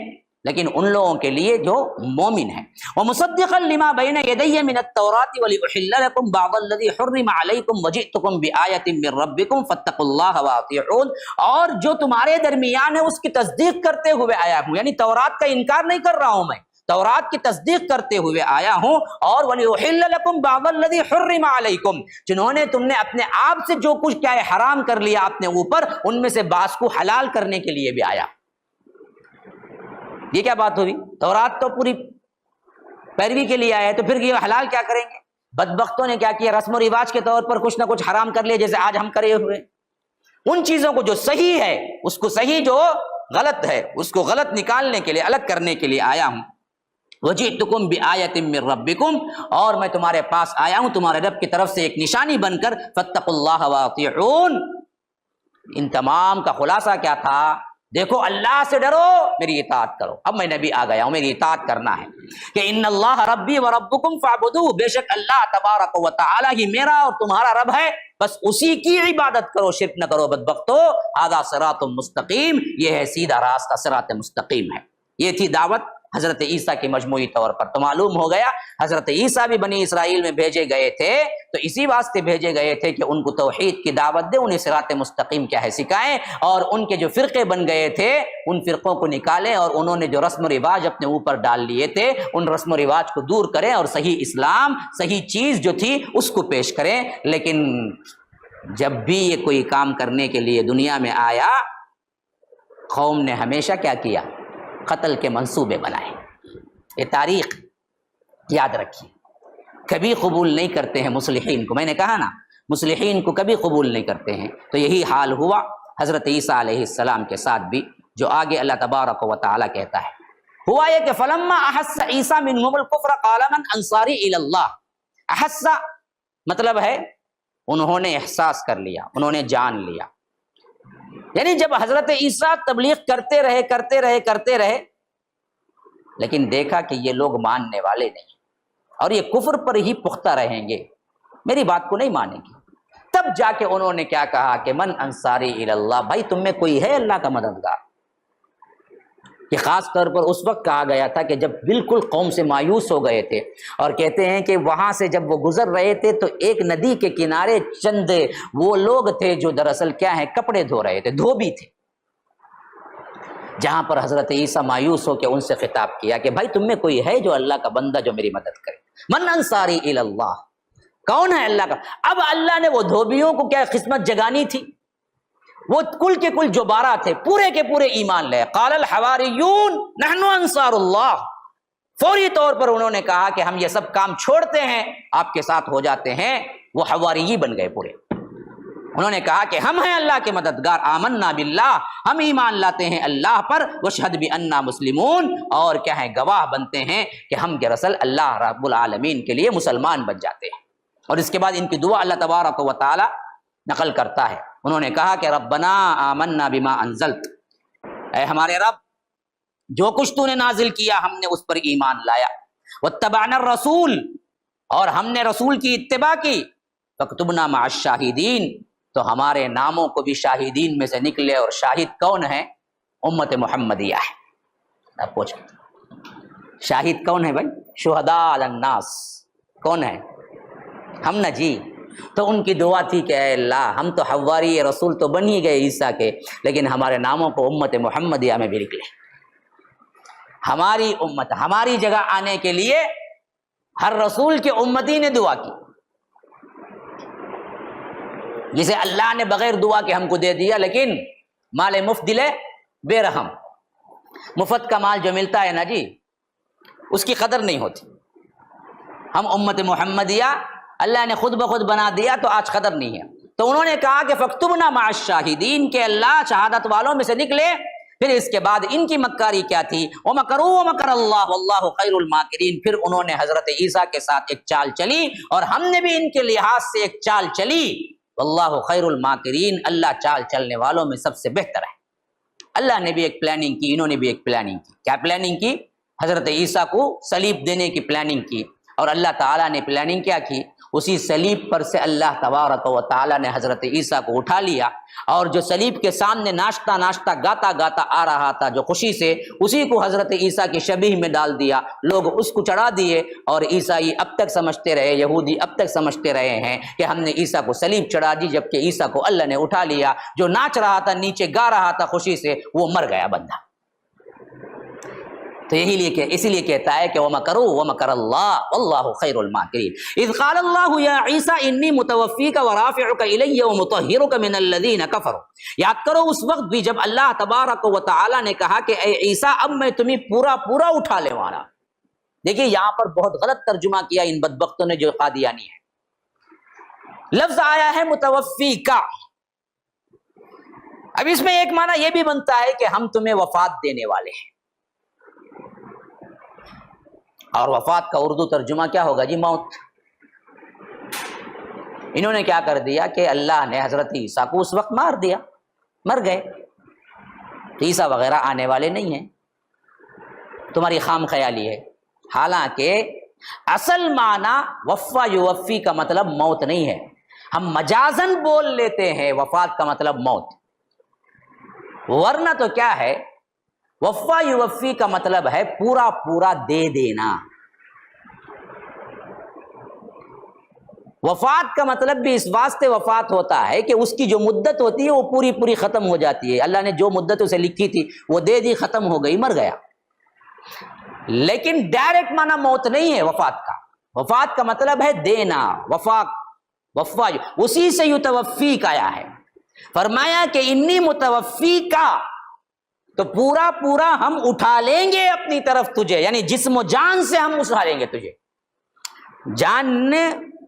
لیکن ان لوگوں کے لیے جو مومن ہیں۔ ومصدقا لما بین یدی من التوراۃ ولاحل لکم بعض الذی حرم علیکم وجئتکم بآیۃ من ربکم فاتقوا اللہ واطیعون، اور جو تمہارے درمیان ہے اس کی تصدیق کرتے ہوئے آیا ہوں، یعنی تورات کا انکار نہیں کر رہا ہوں میں، تورات کی تصدیق کرتے ہوئے آیا ہوں۔ اور وَلِأُحِلَّ لَكُمْ بَعْضَ الَّذِي حُرِّمَ عَلَيْكُمْ، جنہوں نے تم نے اپنے آپ سے جو کچھ کیا ہے حرام کر لیا اپنے اوپر، ان میں سے بعض کو حلال کرنے کے لیے بھی آیا۔ یہ کیا بات ہوئی؟ تورات تو پوری پیروی کے لیے آیا ہے، تو پھر یہ حلال کیا کریں گے؟ بدبختوں نے کیا کیا، رسم و رواج کے طور پر کچھ نہ کچھ حرام کر لیا، جیسے آج ہم کرے ہوئے۔ ان چیزوں کو جو صحیح ہے اس کو صحیح، جو غلط ہے اس کو غلط نکالنے کے لیے، الگ کرنے کے لیے آیا ہوں۔ وجئتکم بآیۃ من ربکم، اور میں تمہارے پاس آیا ہوں تمہارے رب کی طرف سے ایک نشانی بن کر، فاتقوا اللہ واطیعون۔ ان تمام کا خلاصہ کیا تھا؟ دیکھو اللہ سے ڈرو، میری اطاعت کرو۔ اب میں نبی آ گیا ہوں، میری اطاعت کرنا ہے کہ ان اللہ ربی وربکم فاعبدوہ، بے شک اللہ تبارک و تعالی ہی میرا اور تمہارا رب ہے، بس اسی کی عبادت کرو، شرک نہ کرو بدبختو۔ ھذا صراط مستقیم، یہ ہے سیدھا راستہ، صراط مستقیم ہے۔ یہ تھی دعوت حضرت عیسیٰ کی مجموعی طور پر۔ تو معلوم ہو گیا حضرت عیسیٰ بھی بنی اسرائیل میں بھیجے گئے تھے، تو اسی واسطے بھیجے گئے تھے کہ ان کو توحید کی دعوت دے، انہیں صراط مستقیم کیا ہے سکھائیں، اور ان کے جو فرقے بن گئے تھے ان فرقوں کو نکالیں، اور انہوں نے جو رسم و رواج اپنے اوپر ڈال لیے تھے ان رسم و رواج کو دور کریں، اور صحیح اسلام، صحیح چیز جو تھی اس کو پیش کریں۔ لیکن جب بھی یہ کوئی کام کرنے کے لیے دنیا میں آیا، قوم نے ہمیشہ کیا کیا؟ قتل کے منصوبے بنائے۔ یہ تاریخ یاد رکھیے، کبھی قبول نہیں کرتے ہیں مصلحین کو، میں نے کہا نا مصلحین کو کبھی قبول نہیں کرتے ہیں۔ تو یہی حال ہوا حضرت عیسیٰ علیہ السلام کے ساتھ بھی، جو آگے اللہ تبارک و تعالیٰ کہتا ہے۔ ہوا یہ کہ فلما احس عیسیٰ منہم الکفر قال من انصاری الی اللہ۔ احس مطلب ہے انہوں نے احساس کر لیا، انہوں نے جان لیا، یعنی جب حضرت عیسیٰ تبلیغ کرتے رہے لیکن دیکھا کہ یہ لوگ ماننے والے نہیں، اور یہ کفر پر ہی پختہ رہیں گے، میری بات کو نہیں مانیں گے، تب جا کے انہوں نے کیا کہا کہ من انصاری الی اللہ، بھائی تم میں کوئی ہے اللہ کا مددگار۔ یہ خاص طور پر اس وقت کہا گیا تھا کہ جب بالکل قوم سے مایوس ہو گئے تھے، اور کہتے ہیں کہ وہاں سے جب وہ گزر رہے تھے تو ایک ندی کے کنارے چند وہ لوگ تھے جو دراصل کیا ہے کپڑے دھو رہے تھے، دھوبی تھے، جہاں پر حضرت عیسیٰ مایوس ہو کے ان سے خطاب کیا کہ بھائی تم میں کوئی ہے جو اللہ کا بندہ جو میری مدد کرے؟ من انصاری الی اللہ، کون ہے اللہ کا؟ اب اللہ نے وہ دھوبیوں کو کیا قسمت جگانی تھی، وہ کل کے کل جو 12 تھے پورے کے پورے ایمان لے۔ قال الحواریون نحن انصار اللہ فوری طور پر انہوں نے کہا کہ ہم یہ سب کام چھوڑتے ہیں، آپ کے ساتھ ہو جاتے ہیں۔ وہ حواریی بن گئے پورے۔ انہوں نے کہا کہ ہم ہیں اللہ کے مددگار، آمنا باللہ، ہم ایمان لاتے ہیں اللہ پر، واشہد بأننا مسلمون، اور کیا ہے، گواہ بنتے ہیں کہ ہم دراصل اللہ رب العالمین کے لیے مسلمان بن جاتے ہیں۔ اور اس کے بعد ان کی دعا اللہ تبارک و تعالی نقل کرتا ہے۔ انہوں نے کہا کہ ربنا آمنا بما انزلت، اے ہمارے رب جو کچھ تو نے نازل کیا ہم نے اس پر ایمان لایا، واتبعنا الرسول، اور ہم نے رسول کی اتباع کی، فاکتبنا مع الشاہدین، تو ہمارے ناموں کو بھی شاہدین میں سے نکلے۔ اور شاہد کون ہے؟ امت محمدیہ ہے۔ آپ پوچھیں شاہد کون ہے بھائی؟ شہداء علی الناس کون ہے؟ ہم نہ جی۔ تو ان کی دعا تھی کہ اے اللہ ہم تو حواری رسول تو بن ہی گئے عیسیٰ کے، لیکن ہمارے ناموں کو امت محمدیہ میں بھی نکلے۔ ہماری امت ہماری جگہ آنے کے لیے ہر رسول کے امتی نے دعا کی، جسے اللہ نے بغیر دعا کے ہم کو دے دیا، لیکن مال مفت دلے بے رحم۔ مفت کا مال جو ملتا ہے نا جی، اس کی قدر نہیں ہوتی۔ ہم امت محمدیہ اللہ نے خود بخود بنا دیا تو آج قدر نہیں ہے۔ تو انہوں نے کہا کہ فاکتبنا مع الشاہدین، کہ اللہ شہادت والوں میں سے نکلے۔ پھر اس کے بعد ان کی مکاری کیا تھی؟ وَمَكَرُوا وَمَكَرَ اللَّهُ وَاللَّهُ خَيْرُ الْمَاكِرِينَ، پھر انہوں نے حضرت عیسیٰ کے ساتھ ایک چال چلی، اور ہم نے بھی ان کے لحاظ سے ایک چال چلی۔ واللہ خیر الماکرین، اللہ چال چلنے والوں میں سب سے بہتر ہے۔ اللہ نے بھی ایک پلاننگ کی، انہوں نے بھی ایک پلاننگ کی۔ کیا پلاننگ کی؟ حضرت عیسیٰ کو صلیب دینے کی پلاننگ کی، اور اللہ تعالیٰ نے پلاننگ کیا کی؟ اسی صلیب پر سے اللہ تبارک و تعالیٰ نے حضرت عیسیٰ کو اٹھا لیا، اور جو صلیب کے سامنے ناشتہ ناشتہ گاتا گاتا آ رہا تھا جو خوشی سے، اسی کو حضرت عیسیٰ کی شبیہ میں ڈال دیا، لوگ اس کو چڑھا دیے، اور عیسائی اب تک سمجھتے رہے، یہودی اب تک سمجھتے رہے ہیں کہ ہم نے عیسیٰ کو صلیب چڑھا دی، جبکہ عیسیٰ کو اللہ نے اٹھا لیا۔ جو ناچ رہا تھا، نیچے گا رہا تھا خوشی سے، وہ مر گیا بندہ۔ تو اسی لیے کہتا ہے کہ وَمَكَرُوا وَمَكَرَ اللَّهُ وَاللَّهُ خَيْرُ الْمَاكِرِينَ اذ قال اللہ یا عیسیٰ انی متوفیک ورافعک الی ومطہرک من الذین کفروا، یاد کرو اس وقت بھی جب اللہ تبارک و تعالی نے کہا کہ اے عیسیٰ اب میں تمہیں پورا پورا اٹھا لے والا۔ دیکھیے یہاں پر بہت غلط ترجمہ کیا ان بدبختوں نے جو قادیانی ہے۔ لفظ آیا ہے متوفی کا، اب اس میں ایک معنی یہ بھی بنتا ہے کہ ہم تمہیں وفات دینے والے ہیں، اور وفات کا اردو ترجمہ کیا ہوگا جی؟ موت۔ انہوں نے کیا کر دیا کہ اللہ نے حضرت عیسیٰ کو اس وقت مار دیا، مر گئے، تو عیسیٰ وغیرہ آنے والے نہیں ہیں، تمہاری خام خیالی ہے۔ حالانکہ اصل معنی وفا یوفی کا مطلب موت نہیں ہے، ہم مجازن بول لیتے ہیں وفات کا مطلب موت، ورنہ تو کیا ہے؟ وفا یوفی کا مطلب ہے پورا پورا دے دینا۔ وفات کا مطلب بھی اس واسطے وفات ہوتا ہے کہ اس کی جو مدت ہوتی ہے وہ پوری پوری ختم ہو جاتی ہے۔ اللہ نے جو مدت اسے لکھی تھی وہ دے دی، ختم ہو گئی، مر گیا۔ لیکن ڈائریکٹ معنی موت نہیں ہے وفات کا۔ وفات کا مطلب ہے دینا، وفا اسی سے یتوفی کا آیا ہے۔ فرمایا کہ انی متوفی کا، تو پورا پورا ہم اٹھا لیں گے اپنی طرف تجھے، یعنی جسم و جان سے ہم اٹھا لیں گے تجھے۔ جان نے،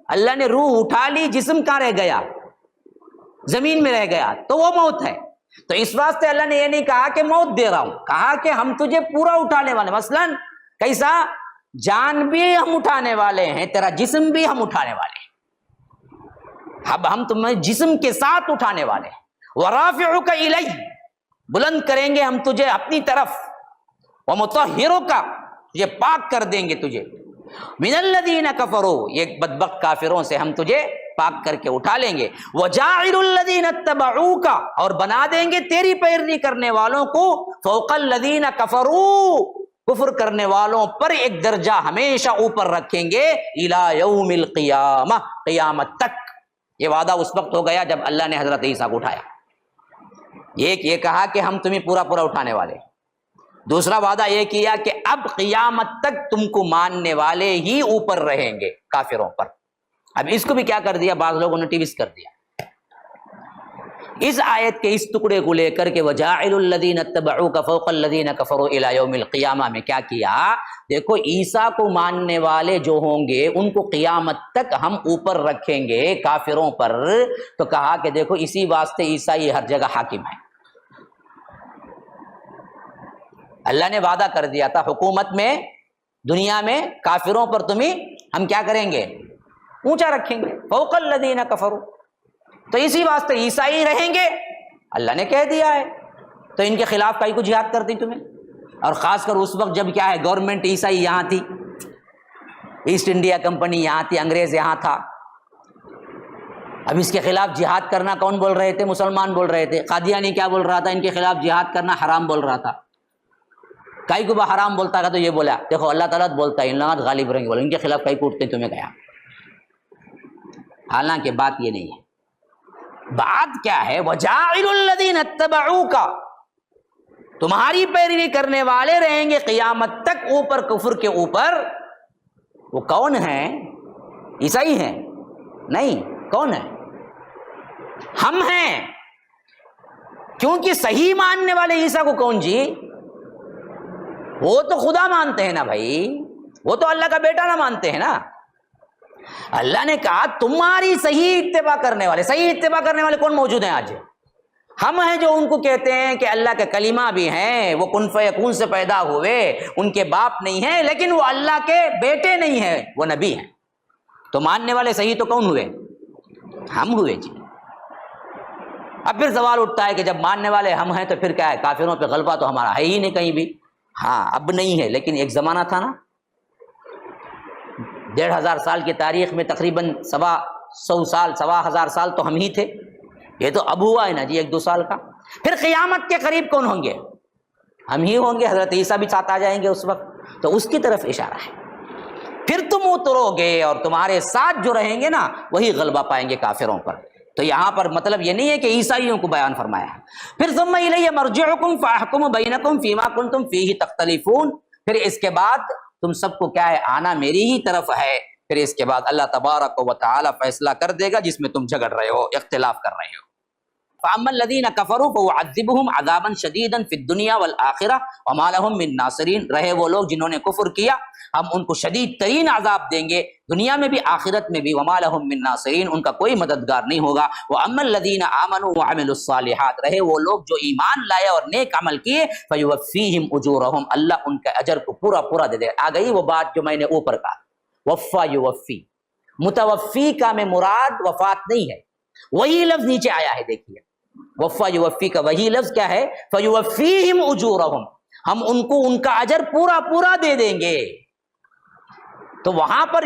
اللہ نے روح اٹھا لی، جسم کہاں رہ گیا؟ زمین میں رہ گیا، تو وہ موت ہے۔ تو اس واسطے اللہ نے یہ نہیں کہا کہ موت دے رہا ہوں، کہا کہ ہم تجھے پورا اٹھانے والے، مثلا کیسا؟ جان بھی ہم اٹھانے والے ہیں، تیرا جسم بھی ہم اٹھانے والے ہیں، اب ہم تمہیں جسم کے ساتھ اٹھانے والے ہیں۔ ورافعک الی، بلند کریں گے ہم تجھے اپنی طرف، ومطہرک، تجھے پاک کر دیں گے تجھے، من الذین کفروا، یہ بدبخت کافروں سے ہم تجھے پاک کر کے اٹھا لیں گے، وجاعل الذین اتبعوک، اور بنا دیں گے تیری پیروی کرنے والوں کو، فوق الذین کفروا، کفر کرنے والوں پر ایک درجہ ہمیشہ اوپر رکھیں گے، الی یوم القیامہ، قیامت تک۔ یہ وعدہ اس وقت ہو گیا جب اللہ نے حضرت عیسیٰ کو اٹھایا۔ ایک یہ کہا کہ ہم تمہیں پورا پورا اٹھانے والے، دوسرا وعدہ یہ کیا کہ اب قیامت تک تم کو ماننے والے ہی اوپر رہیں گے کافروں پر۔ اب اس کو بھی کیا کر دیا؟ بعض لوگوں نے ٹویسٹ کر دیا، اس آیت کے اس ٹکڑے کو لے کر کے وَجَاعِلُ الَّذِينَ اتَّبَعُوكَ فَوْقَ الَّذِينَ كَفَرُوا إِلَى يَوْمِ الْقِيَامَةِ میں کیا کیا؟ دیکھو عیسیٰ کو ماننے والے جو ہوں گے ان کو قیامت تک ہم اوپر رکھیں گے کافروں پر. تو کہا کہ دیکھو اسی واسطے عیسائی ہر جگہ حاکم ہے. اللہ نے وعدہ کر دیا تھا حکومت میں دنیا میں کافروں پر تمہیں ہم کیا کریں گے؟ اونچا رکھیں گے. فوق الذین کفروا، تو اسی واسطے عیسائی رہیں گے، اللہ نے کہہ دیا ہے. تو ان کے خلاف کئی کو جہاد کر دی تمہیں، اور خاص کر اس وقت جب کیا ہے گورنمنٹ عیسائی یہاں تھی، ایسٹ انڈیا کمپنی یہاں تھی، انگریز یہاں تھا. اب اس کے خلاف جہاد کرنا کون بول رہے تھے؟ مسلمان بول رہے تھے. قادیانی کیا بول رہا تھا؟ ان کے خلاف جہاد کرنا حرام بول رہا تھا. کئی کو حرام بولتا تھا تو یہ بولا دیکھو اللہ تعالیٰ بولتا ہے ان لوگ غالب رہیں گے، بولے ان کے خلاف کئی کو اٹھتے تمہیں گیا. حالانکہ بات یہ نہیں ہے. بات کیا ہے؟ وَجَاعِلُ الَّذِينَ اتَّبَعُوكَ، تمہاری پیروی کرنے والے رہیں گے قیامت تک اوپر کفر کے اوپر. وہ کون ہیں؟ عیسائی ہیں؟ نہیں. کون ہے؟ ہم ہیں. کیونکہ صحیح ماننے والے عیسیٰ کو کون جی؟ وہ تو خدا مانتے ہیں نا بھائی، وہ تو اللہ کا بیٹا نہ مانتے ہیں نا. اللہ نے کہا تمہاری صحیح اتباع کرنے والے، صحیح اتباع کرنے والے کون موجود ہیں آج؟ ہم ہیں جو ان کو کہتے ہیں کہ اللہ کے کلمہ بھی ہیں، وہ کن فیکون سے پیدا ہوئے، ان کے باپ نہیں ہیں، لیکن وہ اللہ کے بیٹے نہیں ہیں، وہ نبی ہیں. تو ماننے والے صحیح تو کون ہوئے؟ ہم ہوئے جی. اب پھر سوال اٹھتا ہے کہ جب ماننے والے ہم ہیں تو پھر کیا ہے؟ کافروں پہ غلبہ تو ہمارا ہے ہی نہیں کہیں بھی. ہاں اب نہیں ہے، لیکن ایک زمانہ تھا نا، 1500 سال کی تاریخ میں تقریباً 100 سال 1000 سال تو ہم ہی تھے. یہ تو اب ہوا ہے نا جی 1-2 سال کا. پھر قیامت کے قریب کون ہوں گے؟ ہم ہی ہوں گے. حضرت عیسیٰ بھی ساتھ آ جائیں گے اس وقت. تو اس کی طرف اشارہ ہے. پھر تم اترو گے اور تمہارے ساتھ جو رہیں گے نا وہی غلبہ پائیں گے کافروں پر. تو یہاں پر مطلب یہ نہیں ہے کہ عیسائیوں کو بیان فرمایا ہے. پھر ثم الی مرجعکم فاحکم بینکم فیما کنتم فیہ تختلفون، پھر اس کے بعد تم سب کو کیا ہے؟ آنا میری ہی طرف ہے. پھر اس کے بعد اللہ تبارک و تعالی فیصلہ کر دے گا جس میں تم جھگڑ رہے ہو، اختلاف کر رہے ہو. فاما الذین کفروا فاعذبهم عذابا شدیدا فی الدنیا والآخرہ وما لهم من ناصرین. رہے وہ لوگ جنہوں نے کفر کیا، ہم ان کو شدید ترین عذاب دیں گے دنیا میں بھی آخرت میں بھی. وما لهم من ناصرین، ان کا کوئی مددگار نہیں ہوگا. واما الذین آمنوا وعملوا الصالحات، رہے وہ لوگ جو ایمان لائے اور نیک عمل کیے، فیوفیہم اجورہم، اللہ ان کا اجر کو پورا پورا دے دے. آ گئی وہ بات جو میں نے اوپر کہا، وفا یوفی. متوفی کا میں مراد وفات نہیں ہے، وہی لفظ نیچے آیا ہے. دیکھیے وفا یوفی کا وہی لفظ کیا ہے؟ فیوفیہم اجورہم، ہم ان کو ان کا اجر پورا پورا دے دیں گے. تو وہاں پر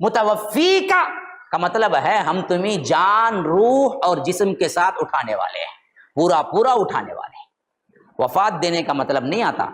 متوفی کا مطلب ہے ہم تمہیں جان روح اور جسم کے ساتھ اٹھانے والے ہیں، پورا پورا اٹھانے والے ہیں. وفات دینے کا مطلب نہیں آتا،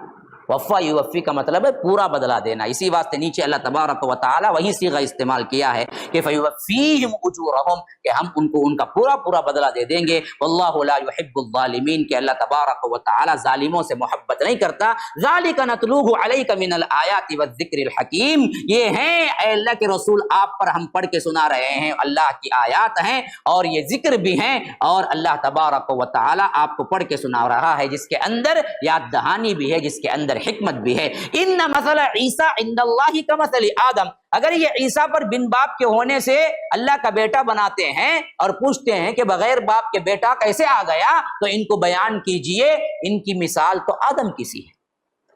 وفا یوفی کا مطلب ہے پورا بدلہ دینا. اسی واسطے نیچے اللہ تبارک و تعالی وہی صیغہ استعمال کیا ہے کہ فیوفیہم اجورہم، کہ ہم ان کو ان کا پورا پورا بدلہ دے دیں گے. واللہ لا یحب الظالمین، کہ اللہ تبارک و تعالی ظالموں سے محبت نہیں کرتا. ذالک نتلوہ علیک من الآیات والذکر الحکیم، یہ ہیں اے اللہ کے رسول آپ پر ہم پڑھ کے سنا رہے ہیں، اللہ کی آیات ہیں اور یہ ذکر بھی ہیں، اور اللہ تبارک و تعالی آپ کو پڑھ کے سنا رہا ہے جس کے اندر یاد دہانی بھی ہے، جس کے اندر حکمت بھی ہے. ان مثل عیسیٰ عند اللہ کمثل آدم، اگر یہ عیسیٰ پر بن باپ کے ہونے سے اللہ کا بیٹا بناتے ہیں اور پوچھتے ہیں کہ بغیر باپ کے بیٹا کیسے آ گیا، تو ان کو بیان کیجئے ان کی مثال تو آدم کی سی ہے.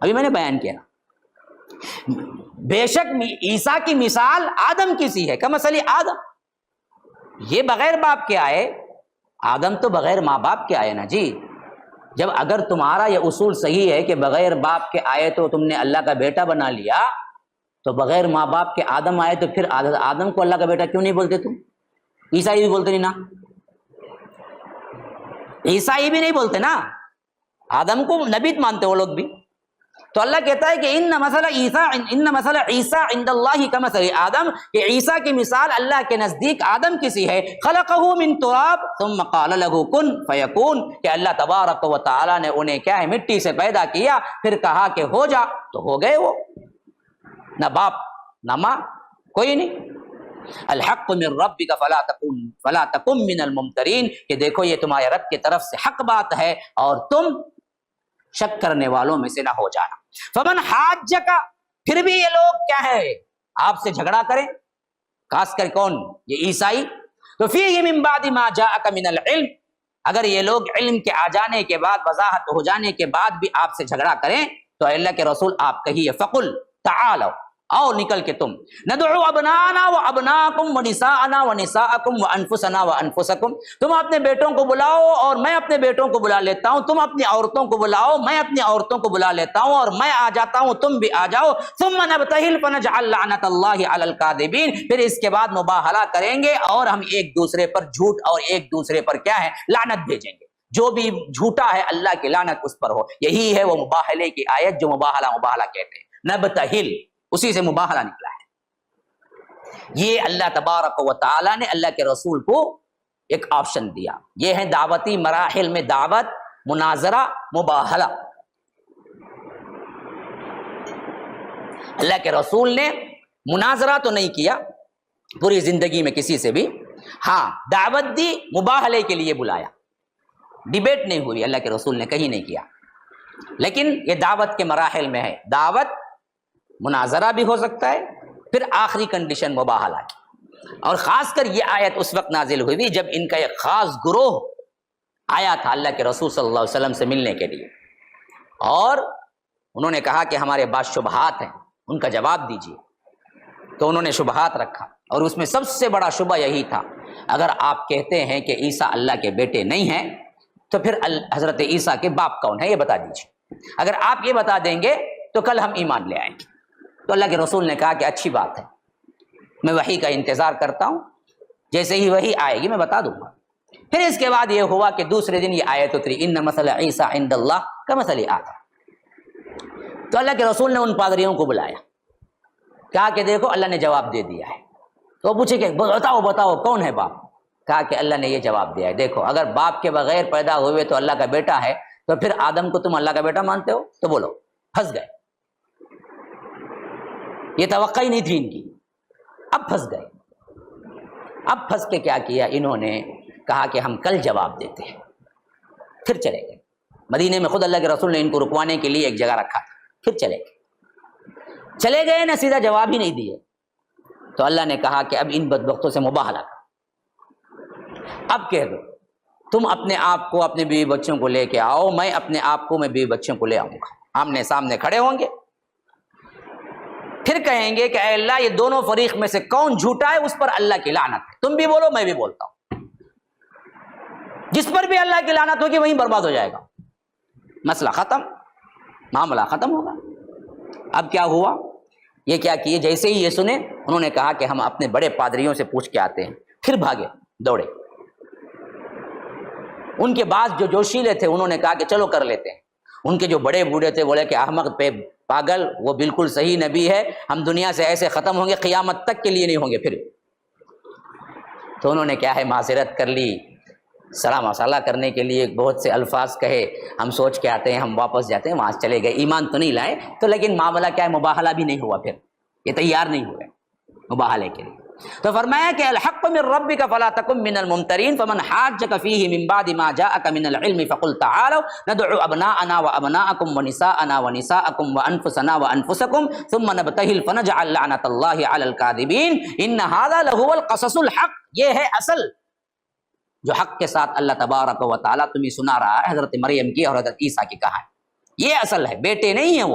ابھی میں نے بیان کیا بے شک عیسیٰ کی مثال آدم کی سی ہے، کمثل آدم. یہ بغیر باپ کے آئے، آدم تو بغیر ماں باپ کے آئے نا جی. جب اگر تمہارا یہ اصول صحیح ہے کہ بغیر باپ کے آئے تو تم نے اللہ کا بیٹا بنا لیا، تو بغیر ماں باپ کے آدم آئے تو پھر آدم کو اللہ کا بیٹا کیوں نہیں بولتے تم؟ عیسائی بھی بولتے نہیں نا، عیسائی بھی نہیں بولتے نا، آدم کو نبی مانتے وہ لوگ بھی. تو اللہ کہتا ہے کہ ان مثل عیسیٰ عند اللہ کمثل آدم، کہ عیسیٰ کی مثال اللہ کے نزدیک آدم کی سی ہے. خلقہ من تراب ثم قال له کن فیکون، کہ اللہ تبارک و تعالی نے انہیں کیا ہے مٹی سے پیدا کیا، پھر کہا کہ ہو جا، تو ہو گئے. وہ نہ باپ نہ ماں کوئی نہیں. الحق من ربک فلا تکن من الممترین، کہ دیکھو یہ تمہارے رب کی طرف سے حق بات ہے اور تم شک کرنے والوں میں سے نہ ہو جانا۔ فمن حاجک، پھر بھی یہ لوگ کیا ہے آپ سے جھگڑا کریں، خاص کر کون؟ یہ عیسائی، تو فیہ من بعد ما جاءک من العلم، اگر یہ لوگ علم کے آ جانے کے بعد، وضاحت ہو جانے کے بعد بھی آپ سے جھگڑا کریں تو اللہ کے رسول آپ کہیے فقل تعالوا، آؤ نکل کے تم، ندعو ابناءنا و ابناءکم و نساءنا و نساءکم و انفسنا و انفسکم، تم اپنے بیٹوں کو بلاؤ اور میں اپنے بیٹوں کو بلا لیتا ہوں، تم اپنی عورتوں کو بلاؤ میں اپنی عورتوں کو بلا لیتا ہوں، اور میں آ جاتا ہوں تم بھی آ جاؤ، ثم نبتہل فنجعل لعنت اللہ علی الکاذبین، پھر اس کے بعد مباہلہ کریں گے اور ہم ایک دوسرے پر جھوٹ اور ایک دوسرے پر کیا ہے لعنت بھیجیں گے، جو بھی جھوٹا ہے اللہ کی لعنت اس پر ہو۔ یہی ہے وہ مباہلے کی آیت جو مباہلہ کہتے ہیں، نبتہل، اسی سے مباہلہ نکلا ہے۔ یہ اللہ تبارک و تعالی نے اللہ کے رسول کو ایک آپشن دیا، یہ ہے دعوتی مراحل میں دعوت، مناظرہ، مباہلہ۔ اللہ کے رسول نے مناظرہ تو نہیں کیا پوری زندگی میں کسی سے بھی، ہاں دعوت دی، مباہلے کے لیے بلایا، ڈیبیٹ نہیں ہوئی، اللہ کے رسول نے کہیں نہیں کیا، لیکن یہ دعوت کے مراحل میں ہے، دعوت مناظرہ بھی ہو سکتا ہے، پھر آخری کنڈیشن مباہلہ کی۔ اور خاص کر یہ آیت اس وقت نازل ہوئی جب ان کا ایک خاص گروہ آیا تھا اللہ کے رسول صلی اللہ علیہ وسلم سے ملنے کے لیے، اور انہوں نے کہا کہ ہمارے بعض شبہات ہیں، ان کا جواب دیجیے۔ تو انہوں نے شبہات رکھا، اور اس میں سب سے بڑا شبہ یہی تھا، اگر آپ کہتے ہیں کہ عیسیٰ اللہ کے بیٹے نہیں ہیں تو پھر حضرت عیسیٰ کے باپ کون ہے یہ بتا دیجیے، اگر آپ یہ بتا دیں گے تو کل ہم ایمان لے آئیں گے۔ تو اللہ کے رسول نے کہا کہ اچھی بات ہے، میں وحی کا انتظار کرتا ہوں، جیسے ہی وحی آئے گی میں بتا دوں گا۔ پھر اس کے بعد یہ ہوا کہ دوسرے دن یہ آیت اتری، ان مثل عیسیٰ عند اللہ کمثل آدم۔ تو اللہ کے رسول نے ان پادریوں کو بلایا، کہا کہ دیکھو اللہ نے جواب دے دیا ہے۔ تو وہ پوچھے کہ بتاؤ کون ہے باپ؟ کہا کہ اللہ نے یہ جواب دیا ہے، دیکھو اگر باپ کے بغیر پیدا ہوئے تو اللہ کا بیٹا ہے، تو پھر آدم کو تم اللہ کا بیٹا مانتے ہو؟ تو بولو، پھنس گئے، یہ توقع ہی نہیں تھی ان کی، اب پھنس گئے۔ اب پھنس کے کیا کیا انہوں نے؟ کہا کہ ہم کل جواب دیتے ہیں، پھر چلے گئے۔ مدینے میں خود اللہ کے رسول نے ان کو رکوانے کے لیے ایک جگہ رکھا تھا، پھر چلے گئے نہ سیدھا جواب ہی نہیں دیے۔ تو اللہ نے کہا کہ اب ان بدبختوں سے مباہلہ کرو، اب کہہ دو تم اپنے آپ کو، اپنے بیوی بچوں کو لے کے آؤ، میں اپنے آپ کو، میں بیوی بچوں کو لے آؤں گا، آمنے سامنے کھڑے ہوں گے، پھر کہیں گے کہ اے اللہ یہ دونوں فریق میں سے کون جھوٹا ہے، اس پر اللہ کی لعنت ہے، تم بھی بولو میں بھی بولتا ہوں، جس پر بھی اللہ کی لعنت ہوگی وہیں برباد ہو جائے گا، مسئلہ ختم، معاملہ ختم ہوگا۔ اب کیا ہوا؟ یہ کیا کیے، جیسے ہی یہ سنے انہوں نے کہا کہ ہم اپنے بڑے پادریوں سے پوچھ کے آتے ہیں، پھر بھاگے دوڑے۔ ان کے بعد جو جوشیلے تھے انہوں نے کہا کہ چلو کر لیتے ہیں، ان کے جو بڑے بوڑھے تھے بولے کہ احمق پہ پاگل، وہ بالکل صحیح نبی ہے، ہم دنیا سے ایسے ختم ہوں گے قیامت تک کے لیے نہیں ہوں گے پھر۔ تو انہوں نے کیا ہے معذرت کر لی، سلام مسالہ کرنے کے لیے بہت سے الفاظ کہے، ہم سوچ کے آتے ہیں، ہم واپس جاتے ہیں، وہاں سے چلے گئے، ایمان تو نہیں لائے تو، لیکن معاملہ کیا ہے مباہلہ بھی نہیں ہوا، پھر یہ تیار نہیں ہوئے مباہلے کے لیے۔ تو فرمایا کہ الحق من ربک فلا تکن من الممترین فمن حاجک فیہ من بعد ما جاءک من العلم فقل تعالوا ندعو ابناءنا وابناءکم ونساءنا ونساءکم وانفسنا وانفسکم ثم نبتہل فنجعل لعنت اللہ علی الکاذبین ان ھذا لہو القصص الحق۔ یہ ہے اصل جو حق کے ساتھ اللہ تبارک و تعالیٰ تمہیں سنا رہا ہے حضرت مریم کی اور حضرت عیسیٰ کی کہانی، یہ اصل ہے، بیٹے نہیں ہیں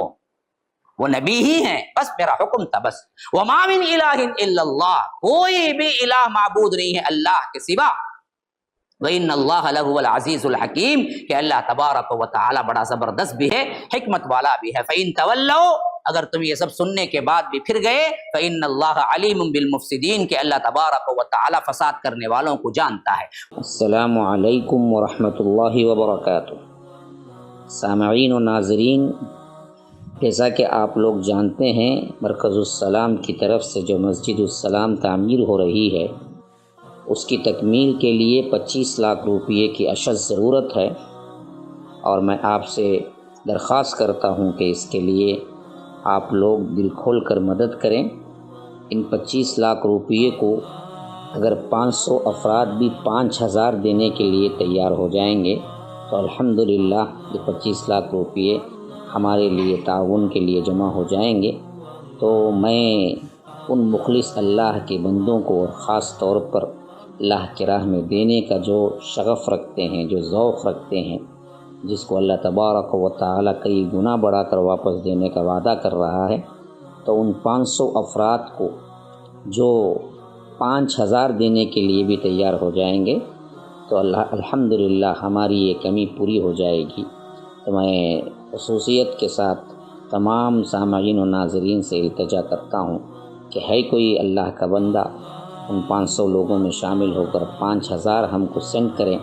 وہ نبی ہی ہیں، بس میرا حکم تھا بس۔ وما من الہ الا اللہ، کوئی بھی الہ معبود نہیں ہے اللہ کے سوا۔ وان اللہ لہو العزیز الحکیم، کہ اللہ تبارک و تعالیٰ بڑا زبردست بھی ہے، حکمت والا بھی ہے۔ فإن تولوا، اگر تم یہ سب سننے کے بعد بھی پھر گئے، فإن اللہ علیم بالمفسدین، کہ اللہ تبارک و تعالیٰ فساد کرنے والوں کو جانتا ہے۔ السلام علیکم ورحمۃ اللہ وبرکاتہ۔ سامعین و ناظرین، جیسا کہ آپ لوگ جانتے ہیں مرکز السلام کی طرف سے جو مسجد السلام تعمیر ہو رہی ہے، اس کی تکمیل کے لیے 25 لاکھ روپئے کی اشد ضرورت ہے، اور میں آپ سے درخواست کرتا ہوں کہ اس کے لیے آپ لوگ دل کھول کر مدد کریں۔ ان 25 لاکھ روپیے کو اگر 500 افراد بھی 5000 دینے کے لیے تیار ہو جائیں گے تو الحمدللہ یہ 25 لاکھ روپیے ہمارے لیے تعاون کے لیے جمع ہو جائیں گے۔ تو میں ان مخلص اللہ کے بندوں کو اور خاص طور پر اللہ کی راہ میں دینے کا جو شغف رکھتے ہیں، جو ذوق رکھتے ہیں، جس کو اللہ تبارک و تعالی کئی گنا بڑھا کر واپس دینے کا وعدہ کر رہا ہے، تو ان 500 افراد کو جو 5000 دینے کے لیے بھی تیار ہو جائیں گے تو الحمدللہ ہماری یہ کمی پوری ہو جائے گی۔ تو میں خصوصیت کے ساتھ تمام سامعین و ناظرین سے التجا کرتا ہوں کہ ہے کوئی اللہ کا بندہ ان 500 لوگوں میں شامل ہو کر 5000 ہم کو سینڈ کریں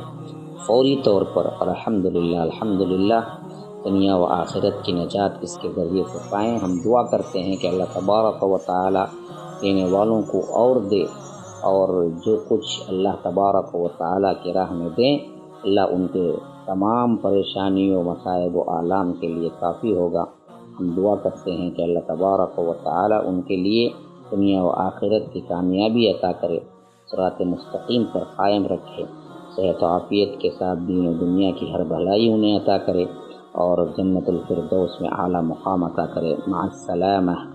فوری طور پر، اور الحمدللہ دنیا و آخرت کی نجات اس کے ذریعے سے پائیں۔ ہم دعا کرتے ہیں کہ اللہ تبارک و تعالی دینے والوں کو اور دے، اور جو کچھ اللہ تبارک و تعالی کی راہ میں دیں اللہ ان کے تمام پریشانیوں، مصائب و آلام کے لیے کافی ہوگا۔ ہم دعا کرتے ہیں کہ اللہ تبارک و تعالی ان کے لیے دنیا و آخرت کی کامیابی عطا کرے، صراط مستقیم پر قائم رکھے، صحت و عافیت کے ساتھ دین و دنیا کی ہر بھلائی انہیں عطا کرے، اور جنت الفردوس میں اعلیٰ مقام عطا کرے۔ مع السلامہ۔